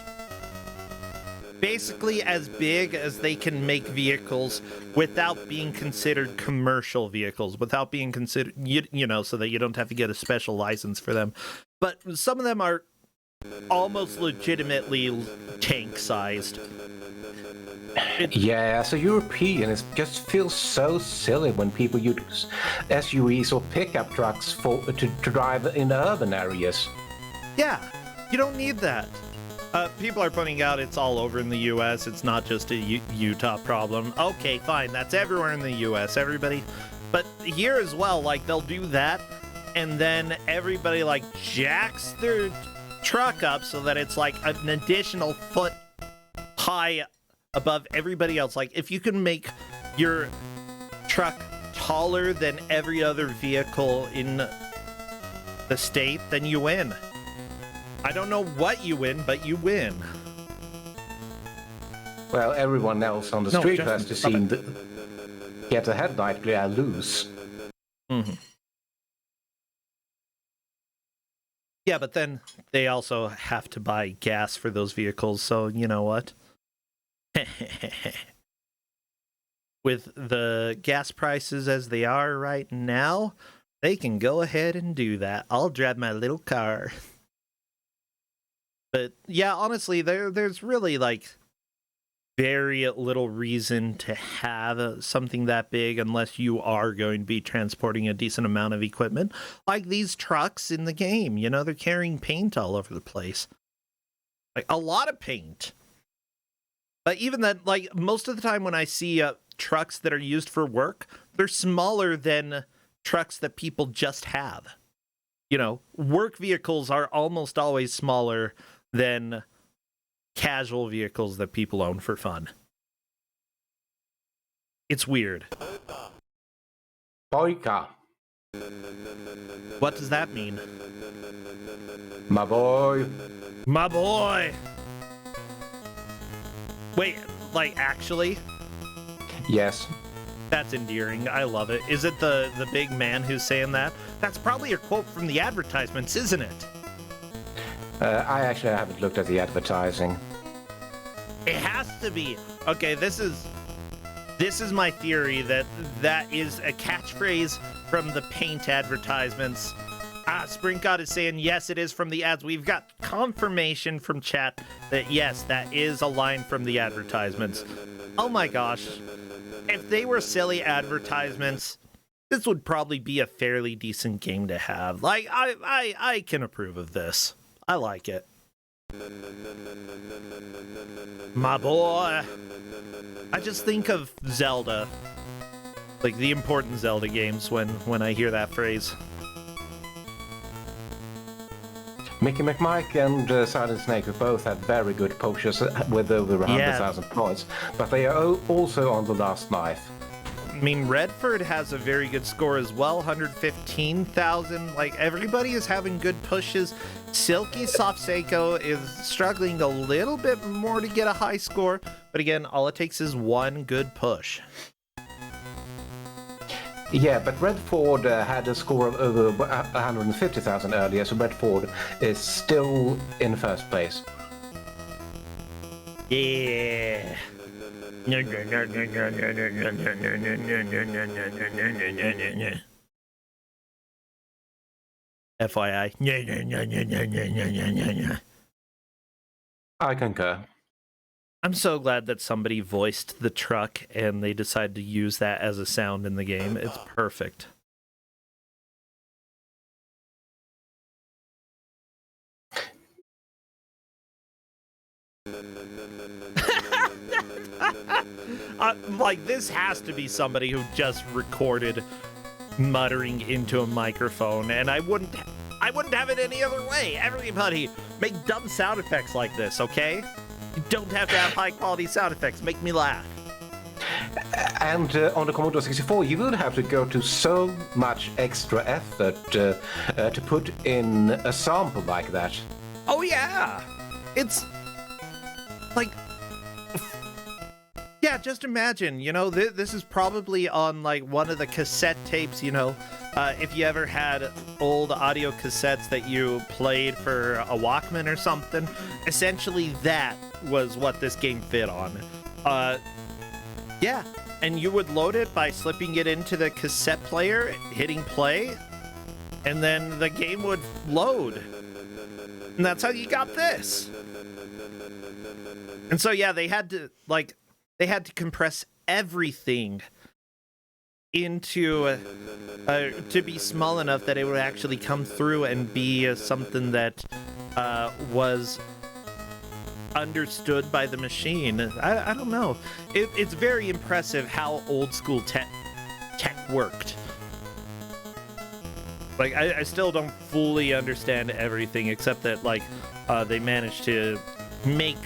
basically as big as they can make vehicles without being considered commercial vehicles, without being considered, you know, so that you don't have to get a special license for them. But some of them are almost legitimately tank-sized. Yeah, as a European, it just feels so silly when people use SUVs or pickup trucks to drive in urban areas. Yeah, you don't need that. People are pointing out it's all over in the U.S. It's not just a Utah problem. Okay, fine, that's everywhere in the U.S., everybody. But here as well, like, they'll do that, and then everybody, like, jacks their truck up so that it's, like, an additional foot high above everybody else. Like, if you can make your truck taller than every other vehicle in the state, then you win. I don't know what you win, but you win. Well, everyone else on the street has to seem to get a headlight glare loose. Mm-hmm. Yeah, but then they also have to buy gas for those vehicles, so you know what? With the gas prices as they are right now, they can go ahead and do that. I'll drive my little car. But yeah, honestly, there's really like very little reason to have something that big unless you are going to be transporting a decent amount of equipment. Like these trucks in the game, you know, they're carrying paint all over the place. Like a lot of paint. But even that, like most of the time when I see trucks that are used for work, they're smaller than trucks that people just have. You know, work vehicles are almost always smaller than casual vehicles that people own for fun. It's weird. Boyka. What does that mean? My boy. My boy! Wait, like actually? Yes. That's endearing. I love it. Is it the big man who's saying that? That's probably a quote from the advertisements, isn't it? I actually haven't looked at the advertising. It has to be. Okay, this is my theory that is a catchphrase from the paint advertisements. Spring God is saying yes, it is from the ads. We've got confirmation from chat that yes, that is a line from the advertisements. Oh my gosh. If they were silly advertisements, this would probably be a fairly decent game to have. Like, I can approve of this. I like it. My boy. I just think of Zelda. Like the important Zelda games when I hear that phrase. Mickey McMike and Silent Snake have both had very good poachers with over 100,000 points, but they are also on the last knife. I mean, Redford has a very good score as well, 115,000. Like, everybody is having good pushes. Silky Soft Seiko is struggling a little bit more to get a high score, but again, all it takes is one good push. Yeah, but Redford had a score of over 150,000 earlier, so Redford is still in first place. Yeah. FYI. I concur. I'm so glad that somebody voiced the truck and they decided to use that as a sound in the game. It's perfect. Like, this has to be somebody who just recorded muttering into a microphone, and I wouldn't have it any other way. Everybody, make dumb sound effects like this, okay? You don't have to have high-quality sound effects. Make me laugh. And on the Commodore 64, you would have to go to so much extra effort to put in a sample like that. Oh, yeah. It's like... Yeah, just imagine, you know, this is probably on, like, one of the cassette tapes, you know, if you ever had old audio cassettes that you played for a Walkman or something. Essentially, that was what this game fit on. Yeah, and you would load it by slipping it into the cassette player, hitting play, and then the game would load. And that's how you got this. And so, yeah, they had to compress everything into to be small enough that it would actually come through and be something that was understood by the machine. I don't know. It's very impressive how old school tech worked. Like, I still don't fully understand everything, except that, like, they managed to make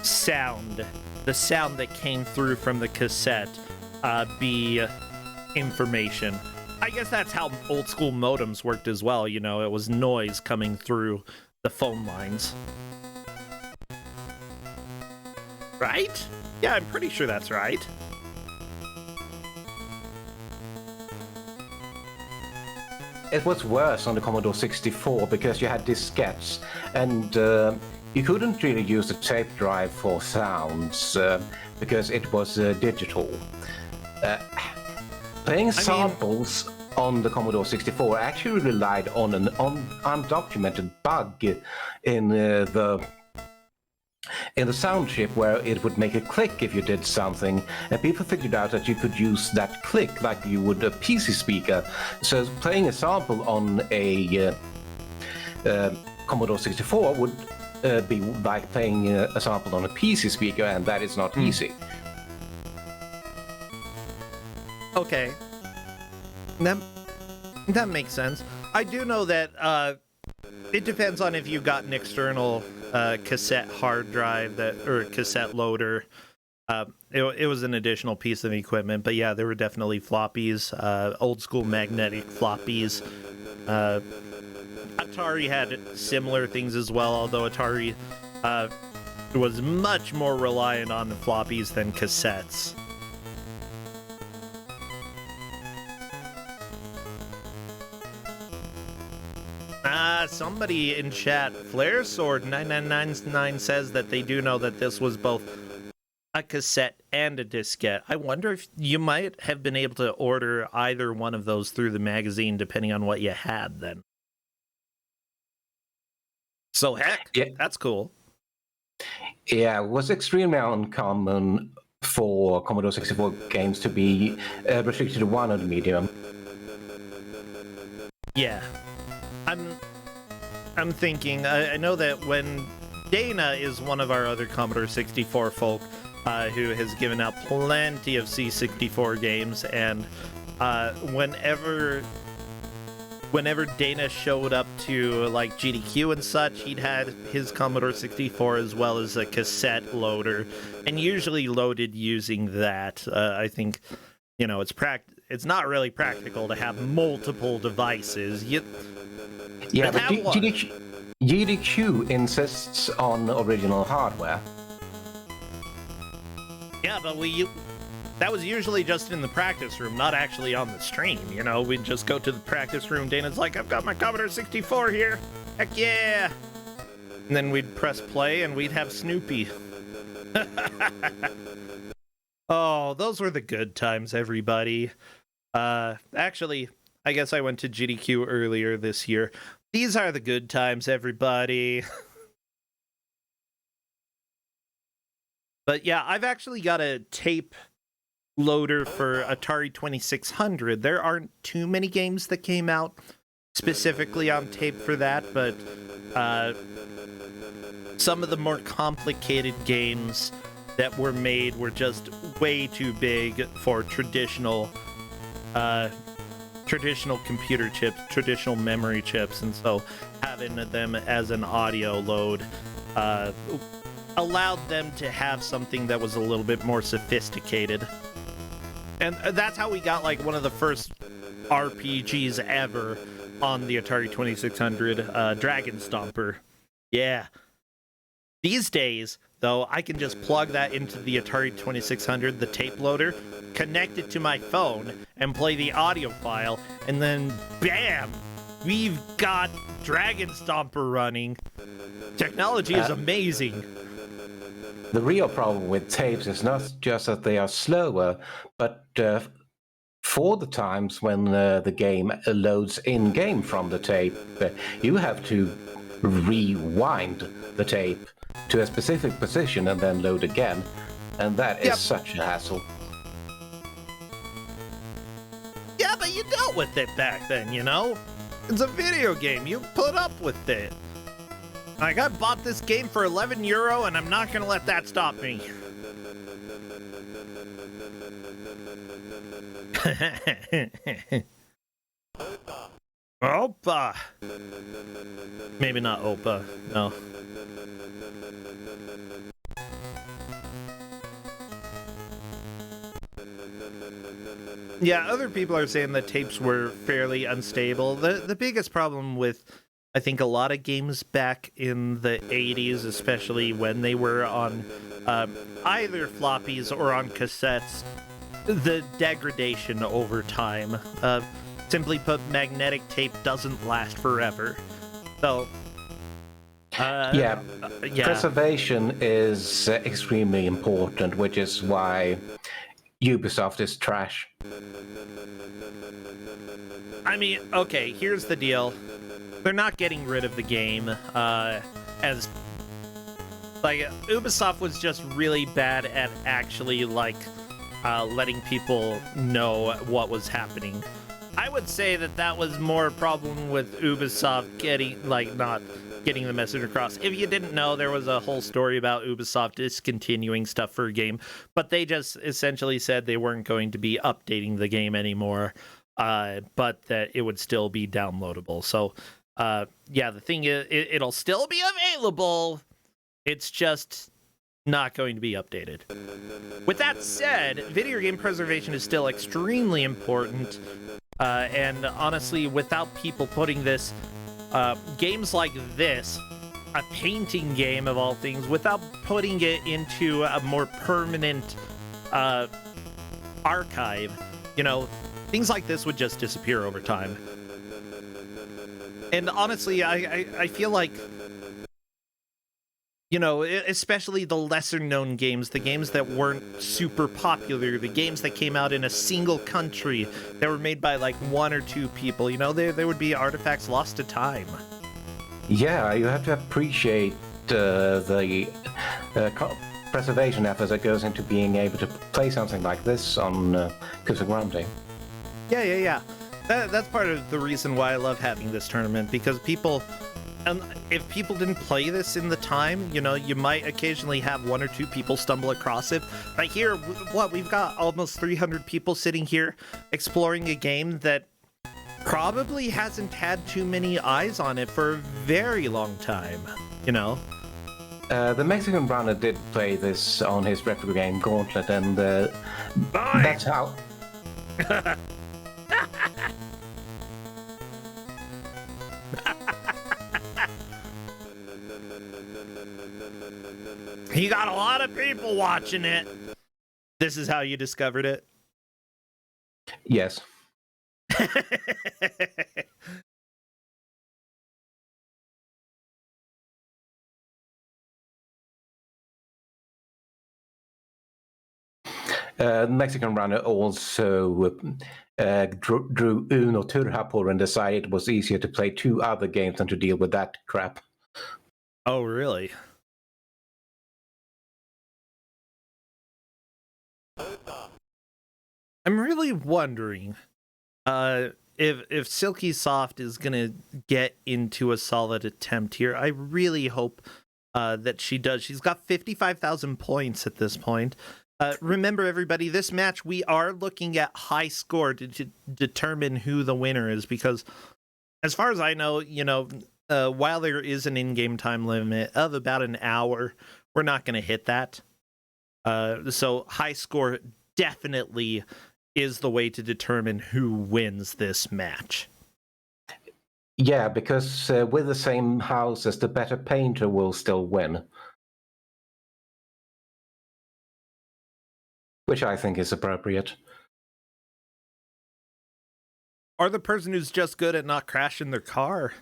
sound, the sound that came through from the cassette, be information. I guess that's how old school modems worked as well, you know, it was noise coming through the phone lines. Right? Yeah, I'm pretty sure that's right. It was worse on the Commodore 64 because you had diskettes, and you couldn't really use the tape drive for sounds because it was digital. Playing samples on the Commodore 64 actually relied on an undocumented bug in the sound chip where it would make a click if you did something, and people figured out that you could use that click like you would a PC speaker. So playing a sample on a Commodore 64 would be like playing a sample on a PC speaker, and that is not easy. Okay. That makes sense. I do know that it depends on if you got an external cassette hard drive or cassette loader. It was an additional piece of equipment, but yeah, there were definitely floppies, old school magnetic floppies. Atari had similar things as well, although Atari was much more reliant on the floppies than cassettes. Somebody in chat, Flare Sword 9999 says that they do know that this was both a cassette and a diskette. I wonder if you might have been able to order either one of those through the magazine, depending on what you had then. So heck, yeah. That's cool. Yeah, it was extremely uncommon for Commodore 64 games to be restricted to one of the medium. Yeah. I'm thinking, I know that when Dana is one of our other Commodore 64 folk who has given out plenty of C64 games, and whenever Dana showed up to like GDQ and such, he'd had his Commodore 64 as well as a cassette loader, and usually loaded using that. I think, it's not really practical to have multiple devices. But GDQ insists on original hardware. Yeah, but that was usually just in the practice room, not actually on the stream, We'd just go to the practice room, Dana's like, I've got my Commodore 64 here, heck yeah! And then we'd press play and we'd have Snoopy. Oh, those were the good times, everybody. Actually, I guess I went to GDQ earlier this year. These are the good times, everybody. But yeah, I've actually got a tape loader for Atari 2600. There aren't too many games that came out specifically on tape for that, but some of the more complicated games that were made were just way too big for traditional computer chips, traditional memory chips, and so having them as an audio load allowed them to have something that was a little bit more sophisticated. And that's how we got like one of the first RPGs ever on the Atari 2600, Dragon Stomper. Yeah. These days, though, I can just plug that into the Atari 2600, the tape loader, connect it to my phone, and play the audio file, and then bam! We've got Dragon Stomper running. Technology is amazing. The real problem with tapes is not just that they are slower, but for the times when the game loads in-game from the tape, you have to rewind the tape to a specific position and then load again, and that is such a hassle. Yeah, but you dealt with it back then, It's a video game. You put up with it. Like, I bought this game for €11, and I'm not gonna let that stop me. Opa! Maybe not Opa, no. Yeah, other people are saying that tapes were fairly unstable. The biggest problem with, I think, a lot of games back in the 80s, especially when they were on either floppies or on cassettes, the degradation over time. Simply put, magnetic tape doesn't last forever. So, preservation is extremely important, which is why Ubisoft is trash. I mean, okay, here's the deal. They're not getting rid of the game, as... Like, Ubisoft was just really bad at actually, letting people know what was happening. I would say that was more a problem with Ubisoft not getting the message across. If you didn't know, there was a whole story about Ubisoft discontinuing stuff for a game, but they just essentially said they weren't going to be updating the game anymore, but that it would still be downloadable. So, the thing is, it'll still be available. It's just not going to be updated. With that said, video game preservation is still extremely important. And honestly, without people putting this, games like this, a painting game of all things, without putting it into a more permanent archive, things like this would just disappear over time. And honestly, I feel like, especially the lesser-known games, the games that weren't super popular, the games that came out in a single country, that were made by, one or two people, there would be artifacts lost to time. Yeah, you have to appreciate the preservation effort that goes into being able to play something like this on Kusog7ande. Yeah. That's part of the reason why I love having this tournament, because people And if people didn't play this in the time, you know, you might occasionally have one or two people stumble across it. But here, we've got almost 300 people sitting here exploring a game that probably hasn't had too many eyes on it for a very long time, you know? The Mexican runner did play this on his retro game Gauntlet, and that's how. You got a lot of people watching it. This is how you discovered it? Yes. Mexican runner also drew Uno Turhapur and decided it was easier to play two other games than to deal with that crap. Oh, really? I'm really wondering if Silky Soft is gonna get into a solid attempt here. I really hope that she does. She's got 55,000 points at this point. Remember, everybody, this match, we are looking at high score to determine who the winner is, because as far as I know, you know, while there is an in-game time limit of about an hour, we're not going to hit that. So high score definitely is the way to determine who wins this match. Yeah, because with the same houses, the better painter will still win. Which I think is appropriate. Or the person who's just good at not crashing their car.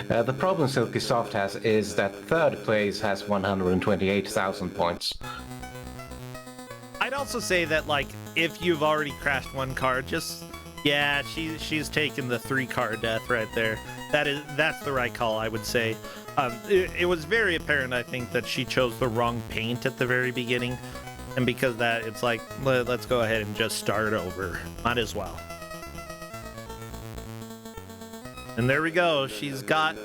The problem Silky Soft has is that third place has 128,000 points. I'd also say that, like, if you've already crashed one car, just, yeah, she's taken the 3-car death right there. That's the right call, I would say. It was very apparent, I think, that she chose the wrong paint at the very beginning. And because of that, it's like, let's go ahead and just start over. Might as well. And there we go. She's got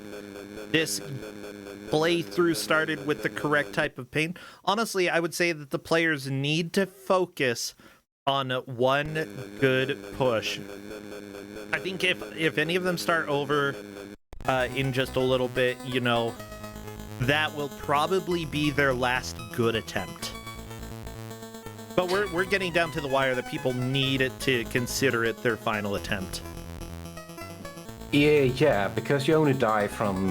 this playthrough started with the correct type of paint. Honestly, I would say that the players need to focus on one good push. I think if any of them start over in just a little bit, you know, that will probably be their last good attempt. But we're getting down to the wire that people need to consider it their final attempt. Yeah, because you only die from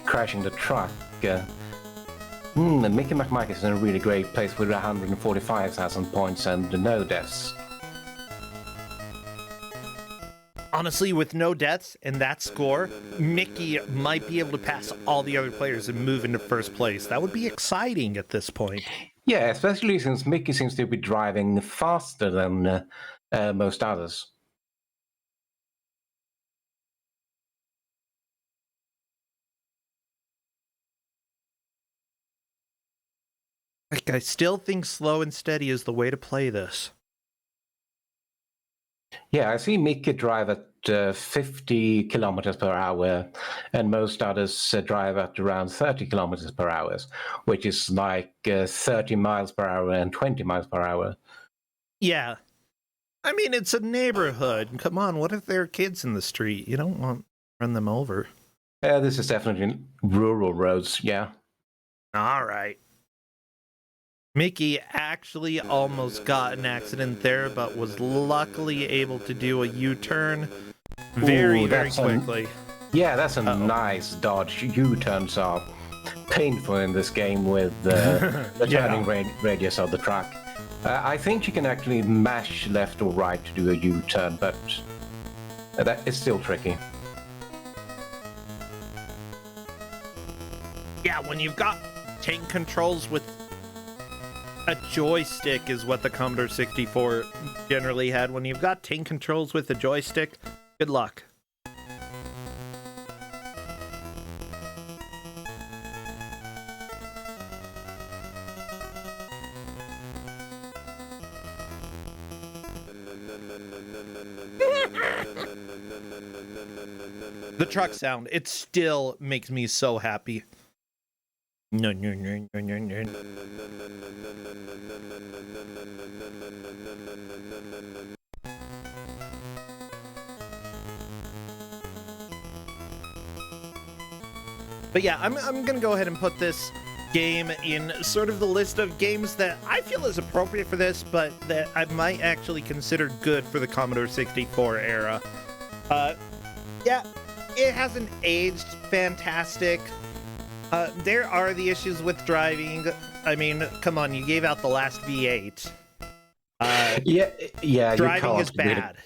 crashing the truck. Mickey McMike is in a really great place with 145,000 points and no deaths. Honestly, with no deaths and that score, Mickey might be able to pass all the other players and move into first place. That would be exciting at this point. Yeah, especially since Mickey seems to be driving faster than most others. Like, I still think slow and steady is the way to play this. Yeah, I see Mickey drive at 50 kilometers per hour, and most others drive at around 30 kilometers per hour, which is like 30 miles per hour and 20 miles per hour. Yeah. I mean, it's a neighborhood. Come on, what if there are kids in the street? You don't want to run them over. This is definitely rural roads, yeah. All right. Mickey actually almost got an accident there, but was luckily able to do a U-turn very quickly. Yeah, that's a nice dodge. U-turns are painful in this game with the turning radius of the truck. I think you can actually mash left or right to do a U-turn, but that is still tricky. Yeah, when you've got tank controls with a joystick is what the Commodore 64 generally had. When you've got tank controls with a joystick, good luck. The truck sound, it still makes me so happy. No, no, no, no, no, no. But yeah, I'm gonna go ahead and put this game in sort of the list of games that I feel is appropriate for this, but that I might actually consider good for the Commodore 64 era. Yeah, it hasn't aged fantastic. There are the issues with driving. I mean, come on, you gave out the last V8. Yeah. Driving is bad.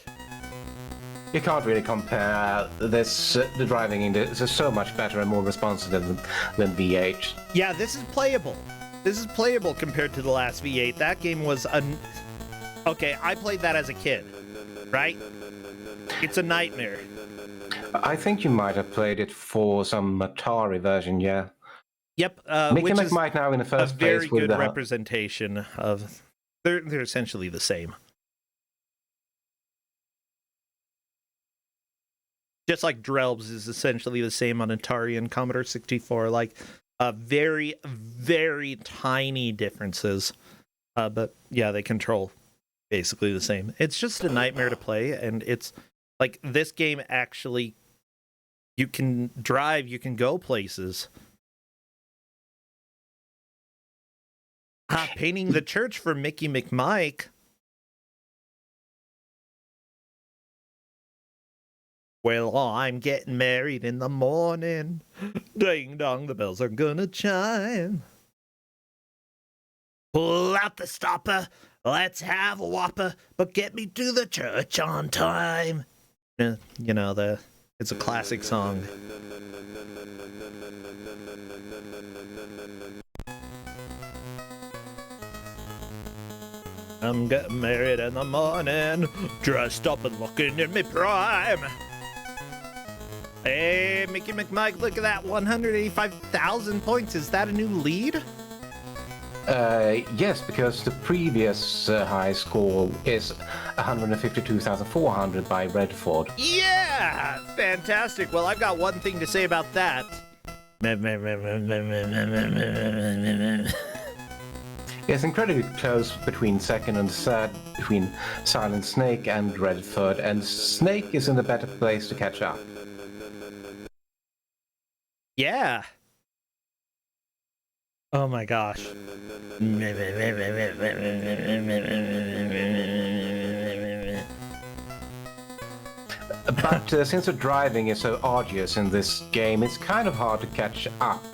You can't really compare this. The driving in this is so much better and more responsive than V8. Yeah, this is playable. This is playable compared to the last V8. That game was okay, I played that as a kid, right? It's a nightmare. I think you might have played it for some Atari version, yeah. Yep, Mickey which is Mike now in the first a very place with good representation of. They're essentially the same. Just like Drelbs is essentially the same on Atari and Commodore 64, like very, very tiny differences. But yeah, they control basically the same. It's just a nightmare to play, and it's like this game actually, you can drive, you can go places. Painting the church for Mickey McMike. Well, I'm getting married in the morning. Ding dong, the bells are gonna chime. Pull out the stopper, let's have a whopper, but get me to the church on time. You know, it's a classic song. I'm getting married in the morning, dressed up and looking in me prime. Hey, Mickey McMike, look at that, 185,000 points. Is that a new lead? Yes, because the previous high score is 152,400 by Redford. Yeah! Fantastic. Well, I've got one thing to say about that. It's incredibly close between second and third, between Silent Snake and Redford, and Snake is in a better place to catch up. Yeah. Oh my gosh. But since the driving is so arduous in this game, it's kind of hard to catch up,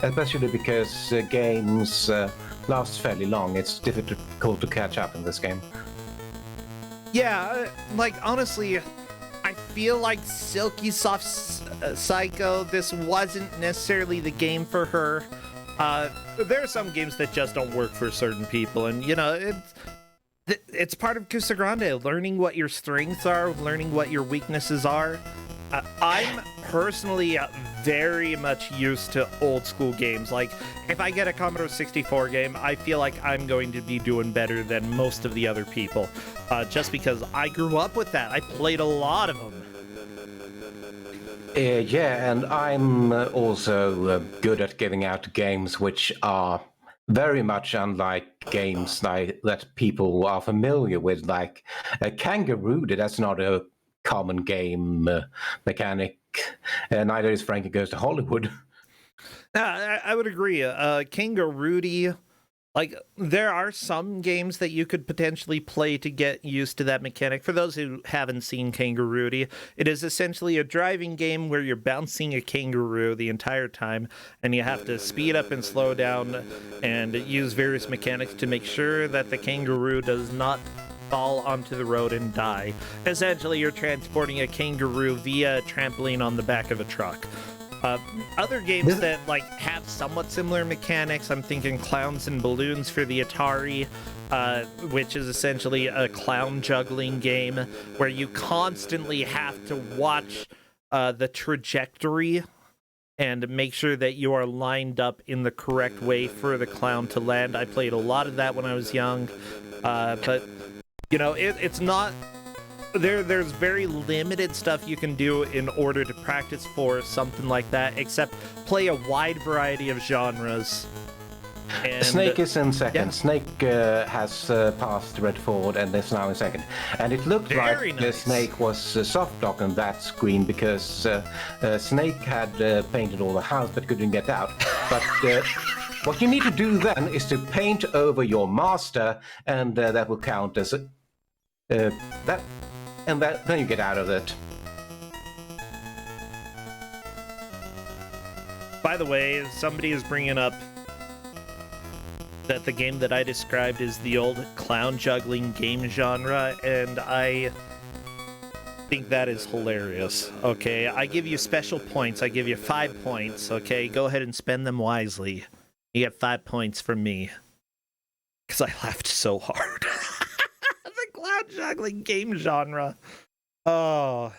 especially because games last fairly long. It's difficult to catch up in this game. Yeah, like honestly, I feel like Silky Soft Psycho, this wasn't necessarily the game for her. There are some games that just don't work for certain people, and you know, it's part of Kusog7ande, learning what your strengths are, learning what your weaknesses are. I'm personally very much used to old school games. Like, if I get a Commodore 64 game, I feel like I'm going to be doing better than most of the other people, just because I grew up with that. I played a lot of them. Yeah, and I'm also good at giving out games which are very much unlike games that people are familiar with, like Kangaroo. That's not a common game mechanic. Neither is Frankie Goes to Hollywood. I would agree. Kangaroo, like, there are some games that you could potentially play to get used to that mechanic. For those who haven't seen Kangaroo, it is essentially a driving game where you're bouncing a kangaroo the entire time, and you have to speed up and slow down and use various mechanics to make sure that the kangaroo does not fall onto the road and die. Essentially, you're transporting a kangaroo via a trampoline on the back of a truck. Other games that like have somewhat similar mechanics, I'm thinking Clowns and Balloons for the Atari, which is essentially a clown juggling game where you constantly have to watch the trajectory and make sure that you are lined up in the correct way for the clown to land. I played a lot of that when I was young, but you know, it's not there's very limited stuff you can do in order to practice for something like that, except play a wide variety of genres. And, Snake is in second. yeah. Snake has passed Redford and is now in second. And it looked Very like nice. Snake was soft lock on that screen because Snake had painted all the house but couldn't get out. But what you need to do then is to paint over your master, and that will count as that. And then you get out of it. By the way, somebody is bringing up that the game that I described is the old clown juggling game genre, and I think that is hilarious. Okay, I give you special points. I give you 5 points. Okay, go ahead and spend them wisely. You get 5 points from me because I laughed so hard. The clown juggling game genre. Oh.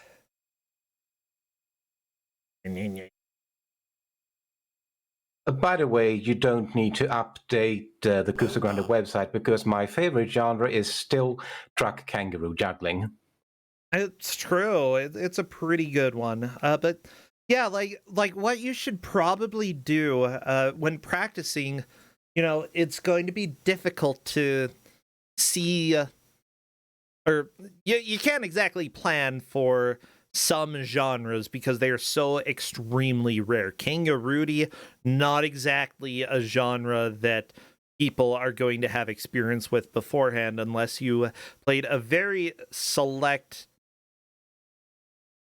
By the way, you don't need to update the Kusog7ande website because my favorite genre is still truck kangaroo juggling. It's true. It's a pretty good one. But yeah, like what you should probably do when practicing, it's going to be difficult to see, or you can't exactly plan for some genres because they are so extremely rare. Kangaroo, not exactly a genre that people are going to have experience with beforehand unless you played a very select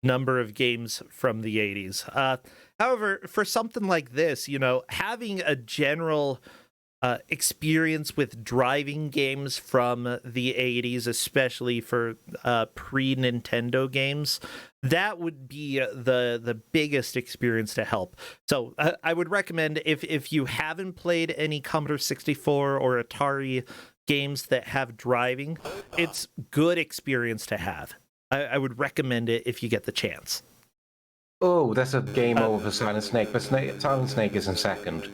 number of games from the 80s. However, for something like this, having a general experience with driving games from the 80s, especially for pre-Nintendo games, that would be the biggest experience to help. So I would recommend, if you haven't played any Commodore 64 or Atari games that have driving, it's good experience to have. I would recommend it if you get the chance. Oh, that's a game over for Silent Snake, but Silent Snake is in second.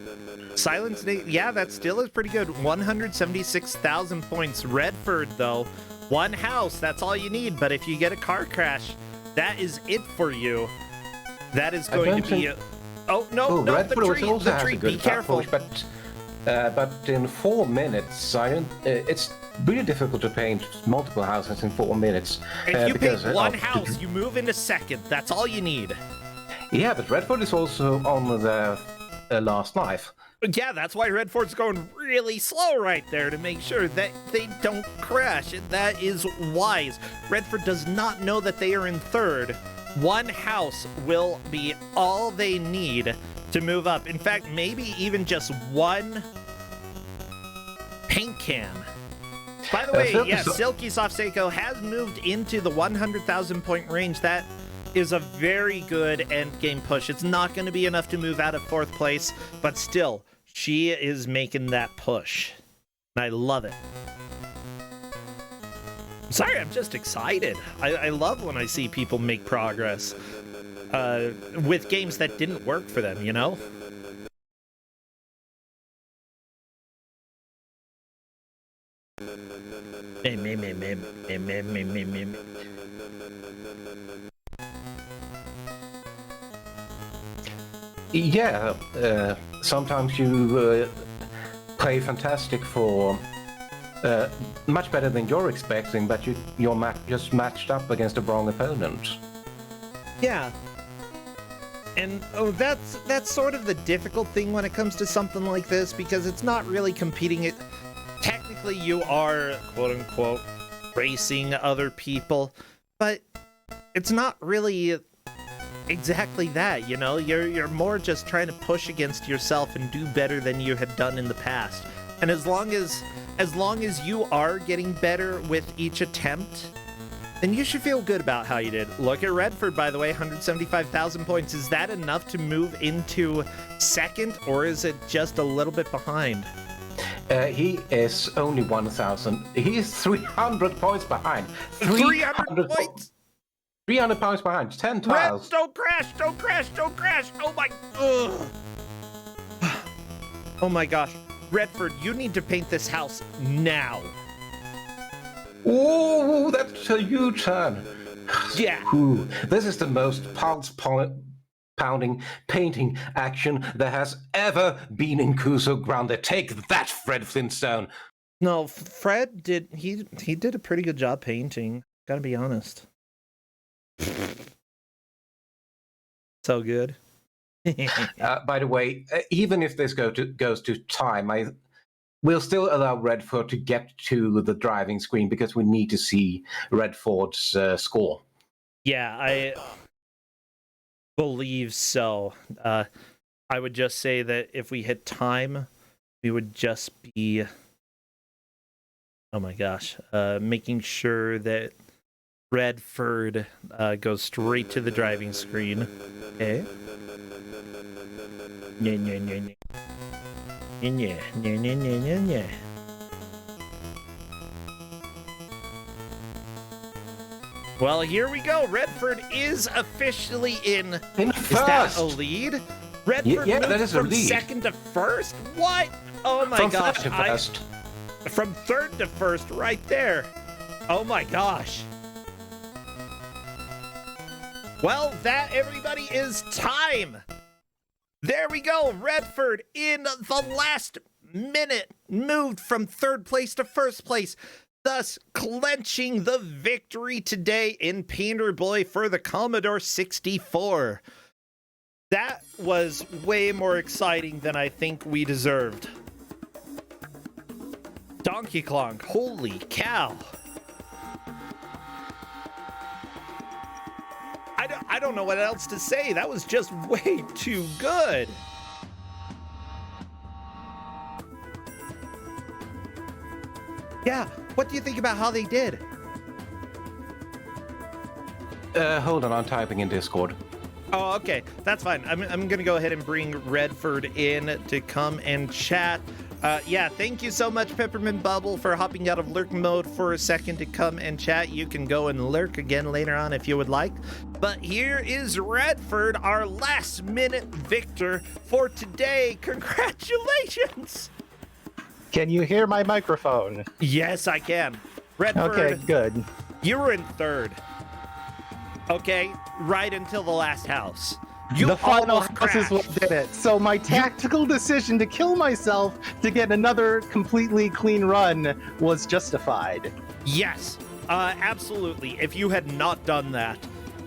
Silent Snake, yeah, that still is pretty good. 176,000 points. Redford, though, one house, that's all you need. But if you get a car crash, that is it for you. That is going to be... Oh, no, Redford the tree, be careful. Push, but in 4 minutes, it's really difficult to paint multiple houses in 4 minutes. If you paint one house, you move into second. That's all you need. Yeah, but Redford is also on the last life. Yeah, that's why Redford's going really slow right there to make sure that they don't crash. That is wise. Redford does not know that they are in third. One house will be all they need to move up. In fact, maybe even just one paint can. By the way, Silky Soft Seiko has moved into the 100,000 point range. That is a very good end game push. It's not going to be enough to move out of fourth place, but still, she is making that push. And I love it. Sorry, I'm just excited. I love when I see people make progress with games that didn't work for them, Yeah, sometimes you play fantastic for much better than you're expecting, but you're just matched up against a wrong opponent. Yeah. And that's sort of the difficult thing when it comes to something like this, because it's not really competing. Technically, you are, quote-unquote, racing other people, but it's not really exactly that, You're more just trying to push against yourself and do better than you had done in the past. And as long as you are getting better with each attempt, then you should feel good about how you did. Look at Redford, by the way, 175,000 points. Is that enough to move into second, or is it just a little bit behind? He is only 1,000. He is 300 points behind. 300 points? 300 points behind. 10 tiles. Red, don't crash! Don't crash! Don't crash! Oh my... Ugh. Oh my gosh. Redford, you need to paint this house now. Ooh, that's a U-turn. Yeah. Ooh, this is the most pulse-pounding painting action there has ever been in Kusog7ande. Take that, Fred Flintstone. No, Fred did he did a pretty good job painting. Gotta be honest. So good. By the way, even if this goes to time, we'll still allow Redford to get to the driving screen because we need to see Redford's score. Yeah, I believe so. I would just say that if we hit time, we would just be, oh my gosh, making sure that Redford goes straight to the driving screen. Okay. Yeah, yeah, yeah, yeah. Yeah, yeah, yeah, yeah, yeah, yeah. Well, here we go. Redford is officially in. In Is that first! a lead? Redford Yeah, moved that is a from lead. second to first? What? Oh my From gosh. third to first. From third to first, right there. Oh my gosh. Well, that, everybody, is time. There we go. Redford, in the last minute, moved from third place to first place, thus clenching the victory today in Painterboy for the Commodore 64. That was way more exciting than I think we deserved. Donkey Kong, holy cow. I don't know what else to say. That was just way too good. Yeah, what do you think about how they did? Hold on, I'm typing in Discord. Oh, okay. That's fine. I'm going to go ahead and bring Redford in to come and chat. Yeah, thank you so much, Peppermint Bubble, for hopping out of lurk mode for a second to come and chat. You can go and lurk again later on if you would like. But here is Redford, our last-minute victor for today. Congratulations! Can you hear my microphone? Yes, I can. Redford, Okay, good. you were in third. Okay, right until the last house. You The final almost house is what crashed. did it. So my tactical decision to kill myself to get another completely clean run was justified. Yes, absolutely. If you had not done that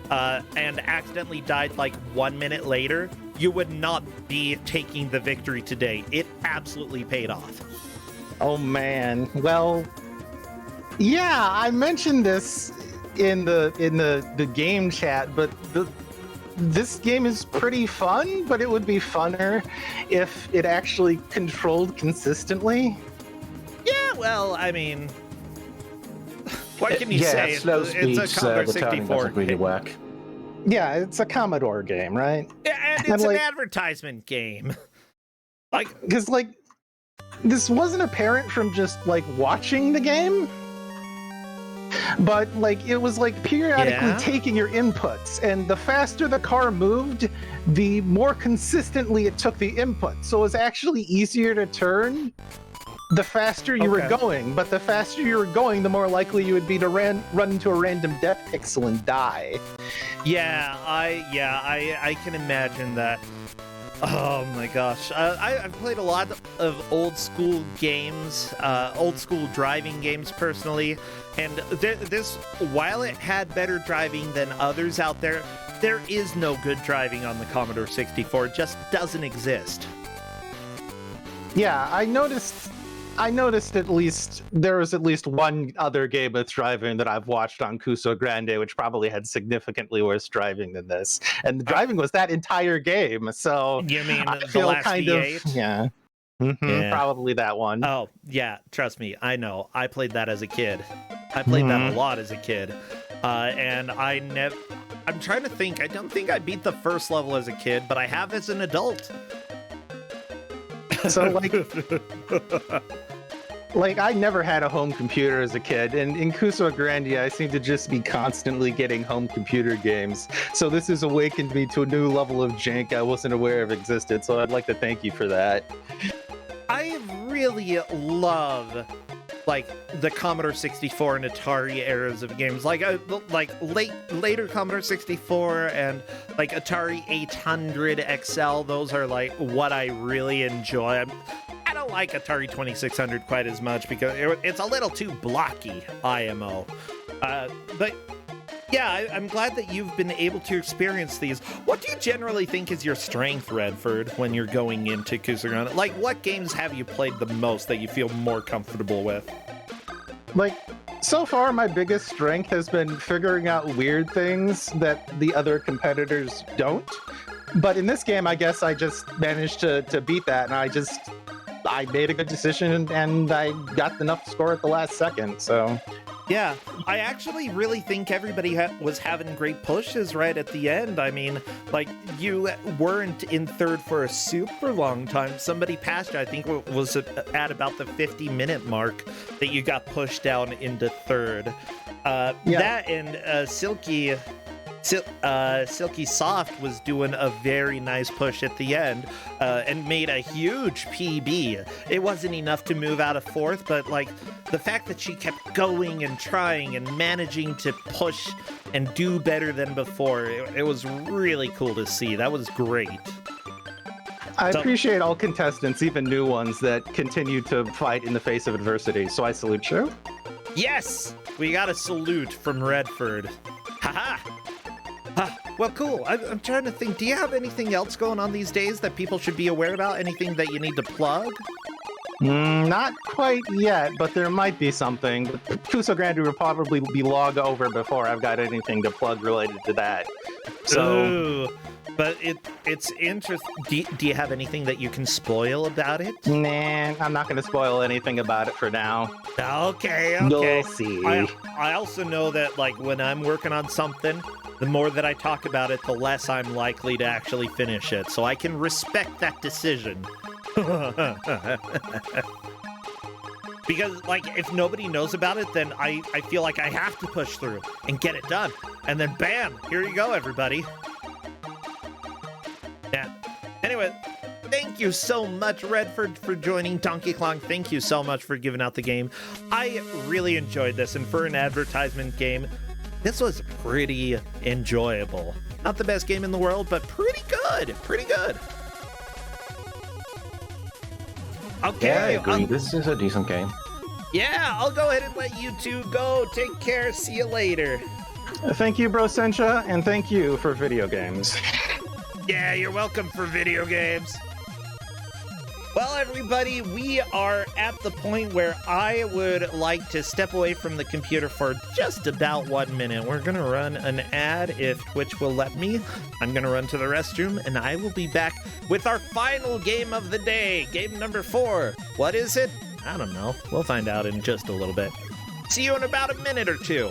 and accidentally died like 1 minute later, you would not be taking the victory today. It absolutely paid off. Oh man. Well, yeah, I mentioned this in the game chat, but this game is pretty fun, but it would be funner if it actually controlled consistently. Yeah, well, I mean, what can you yeah, say? slow It's speeds, a Commodore the turning 64. doesn't really work. Yeah, it's a Commodore game, right? And And, it's like- an advertisement game. Like, Because, like, this wasn't apparent from just, like, watching the game, but, like, it was, like, periodically Yeah? taking your inputs, and the faster the car moved, the more consistently it took the input. So it was actually easier to turn the faster you were Okay. going, but the faster you were going, the more likely you would be to run into a random death pixel and die. I can imagine that. Oh my gosh. I've played a lot of old school games, old school driving games personally, and this, while it had better driving than others out there, there is no good driving on the Commodore 64. It just doesn't exist. Yeah, I noticed at least there was at least one other game with driving that I've watched on Kusog7ande, which probably had significantly worse driving than this. And the driving was that entire game, so You mean I the feel last kind V8? of yeah. Yeah. Probably that one. Oh, yeah, trust me, I know. I played that as a kid. I played that a lot as a kid. And I'm trying to think. I don't think I beat the first level as a kid, but I have as an adult. So like I never had a home computer as a kid, and in Kusog7ande I seem to just be constantly getting home computer games. So this has awakened me to a new level of jank I wasn't aware of existed, so I'd like to thank you for that. I really love like the Commodore 64 and Atari eras of games, like later Commodore 64 and like Atari 800 XL. Those are like what I really enjoy. I don't like Atari 2600 quite as much because it's a little too blocky, IMO. But yeah, I'm glad that you've been able to experience these. What do you generally think is your strength, Redford, when you're going into Kusog7ande? Like, what games have you played the most that you feel more comfortable with? Like, so far, my biggest strength has been figuring out weird things that the other competitors don't. But in this game, I guess I just managed to beat that, and I made a good decision, and I got enough score at the last second, so... Yeah, I actually really think everybody was having great pushes right at the end. I mean, like, you weren't in third for a super long time. Somebody passed you, I think it was at about the 50-minute mark that you got pushed down into third. That and Silky Soft was doing a very nice push at the end and made a huge PB. It wasn't enough to move out of fourth, but like the fact that she kept going and trying and managing to push and do better than before, it was really cool to see. That was great. I appreciate all contestants, even new ones, that continue to fight in the face of adversity, so I salute you. Yes! We got a salute from Redford. Haha! Well, cool. I'm trying to think. Do you have anything else going on these days that people should be aware about? Anything that you need to plug? Not quite yet, but there might be something. Kusog7ande will probably be logged over before I've got anything to plug related to that. So, ooh, but it's interesting. Do you have anything that you can spoil about it? nah, I'm not going to spoil anything about it for now. Okay. You'll see. I also know that, like, when I'm working on something, the more that I talk about it, the less I'm likely to actually finish it. So I can respect that decision. Because, like, if nobody knows about it, then I feel like I have to push through and get it done. And then, bam, here you go, everybody. Yeah. Anyway, thank you so much, Redford, for joining Donkey Kong. Thank you so much for giving out the game. I really enjoyed this, and for an advertisement game, this was pretty enjoyable. Not the best game in the world, but pretty good. Pretty good. Okay. Yeah, I agree. This is a decent game. Yeah, I'll go ahead and let you two go. Take care. See you later. Thank you, Bro Sencha, and thank you for video games. Yeah, you're welcome for video games. Well, everybody, we are at the point where I would like to step away from the computer for just about 1 minute. We're going to run an ad if Twitch will let me. I'm going to run to the restroom, and I will be back with our final game of the day, game number 4. What is it? I don't know. We'll find out in just a little bit. See you in about a minute or two.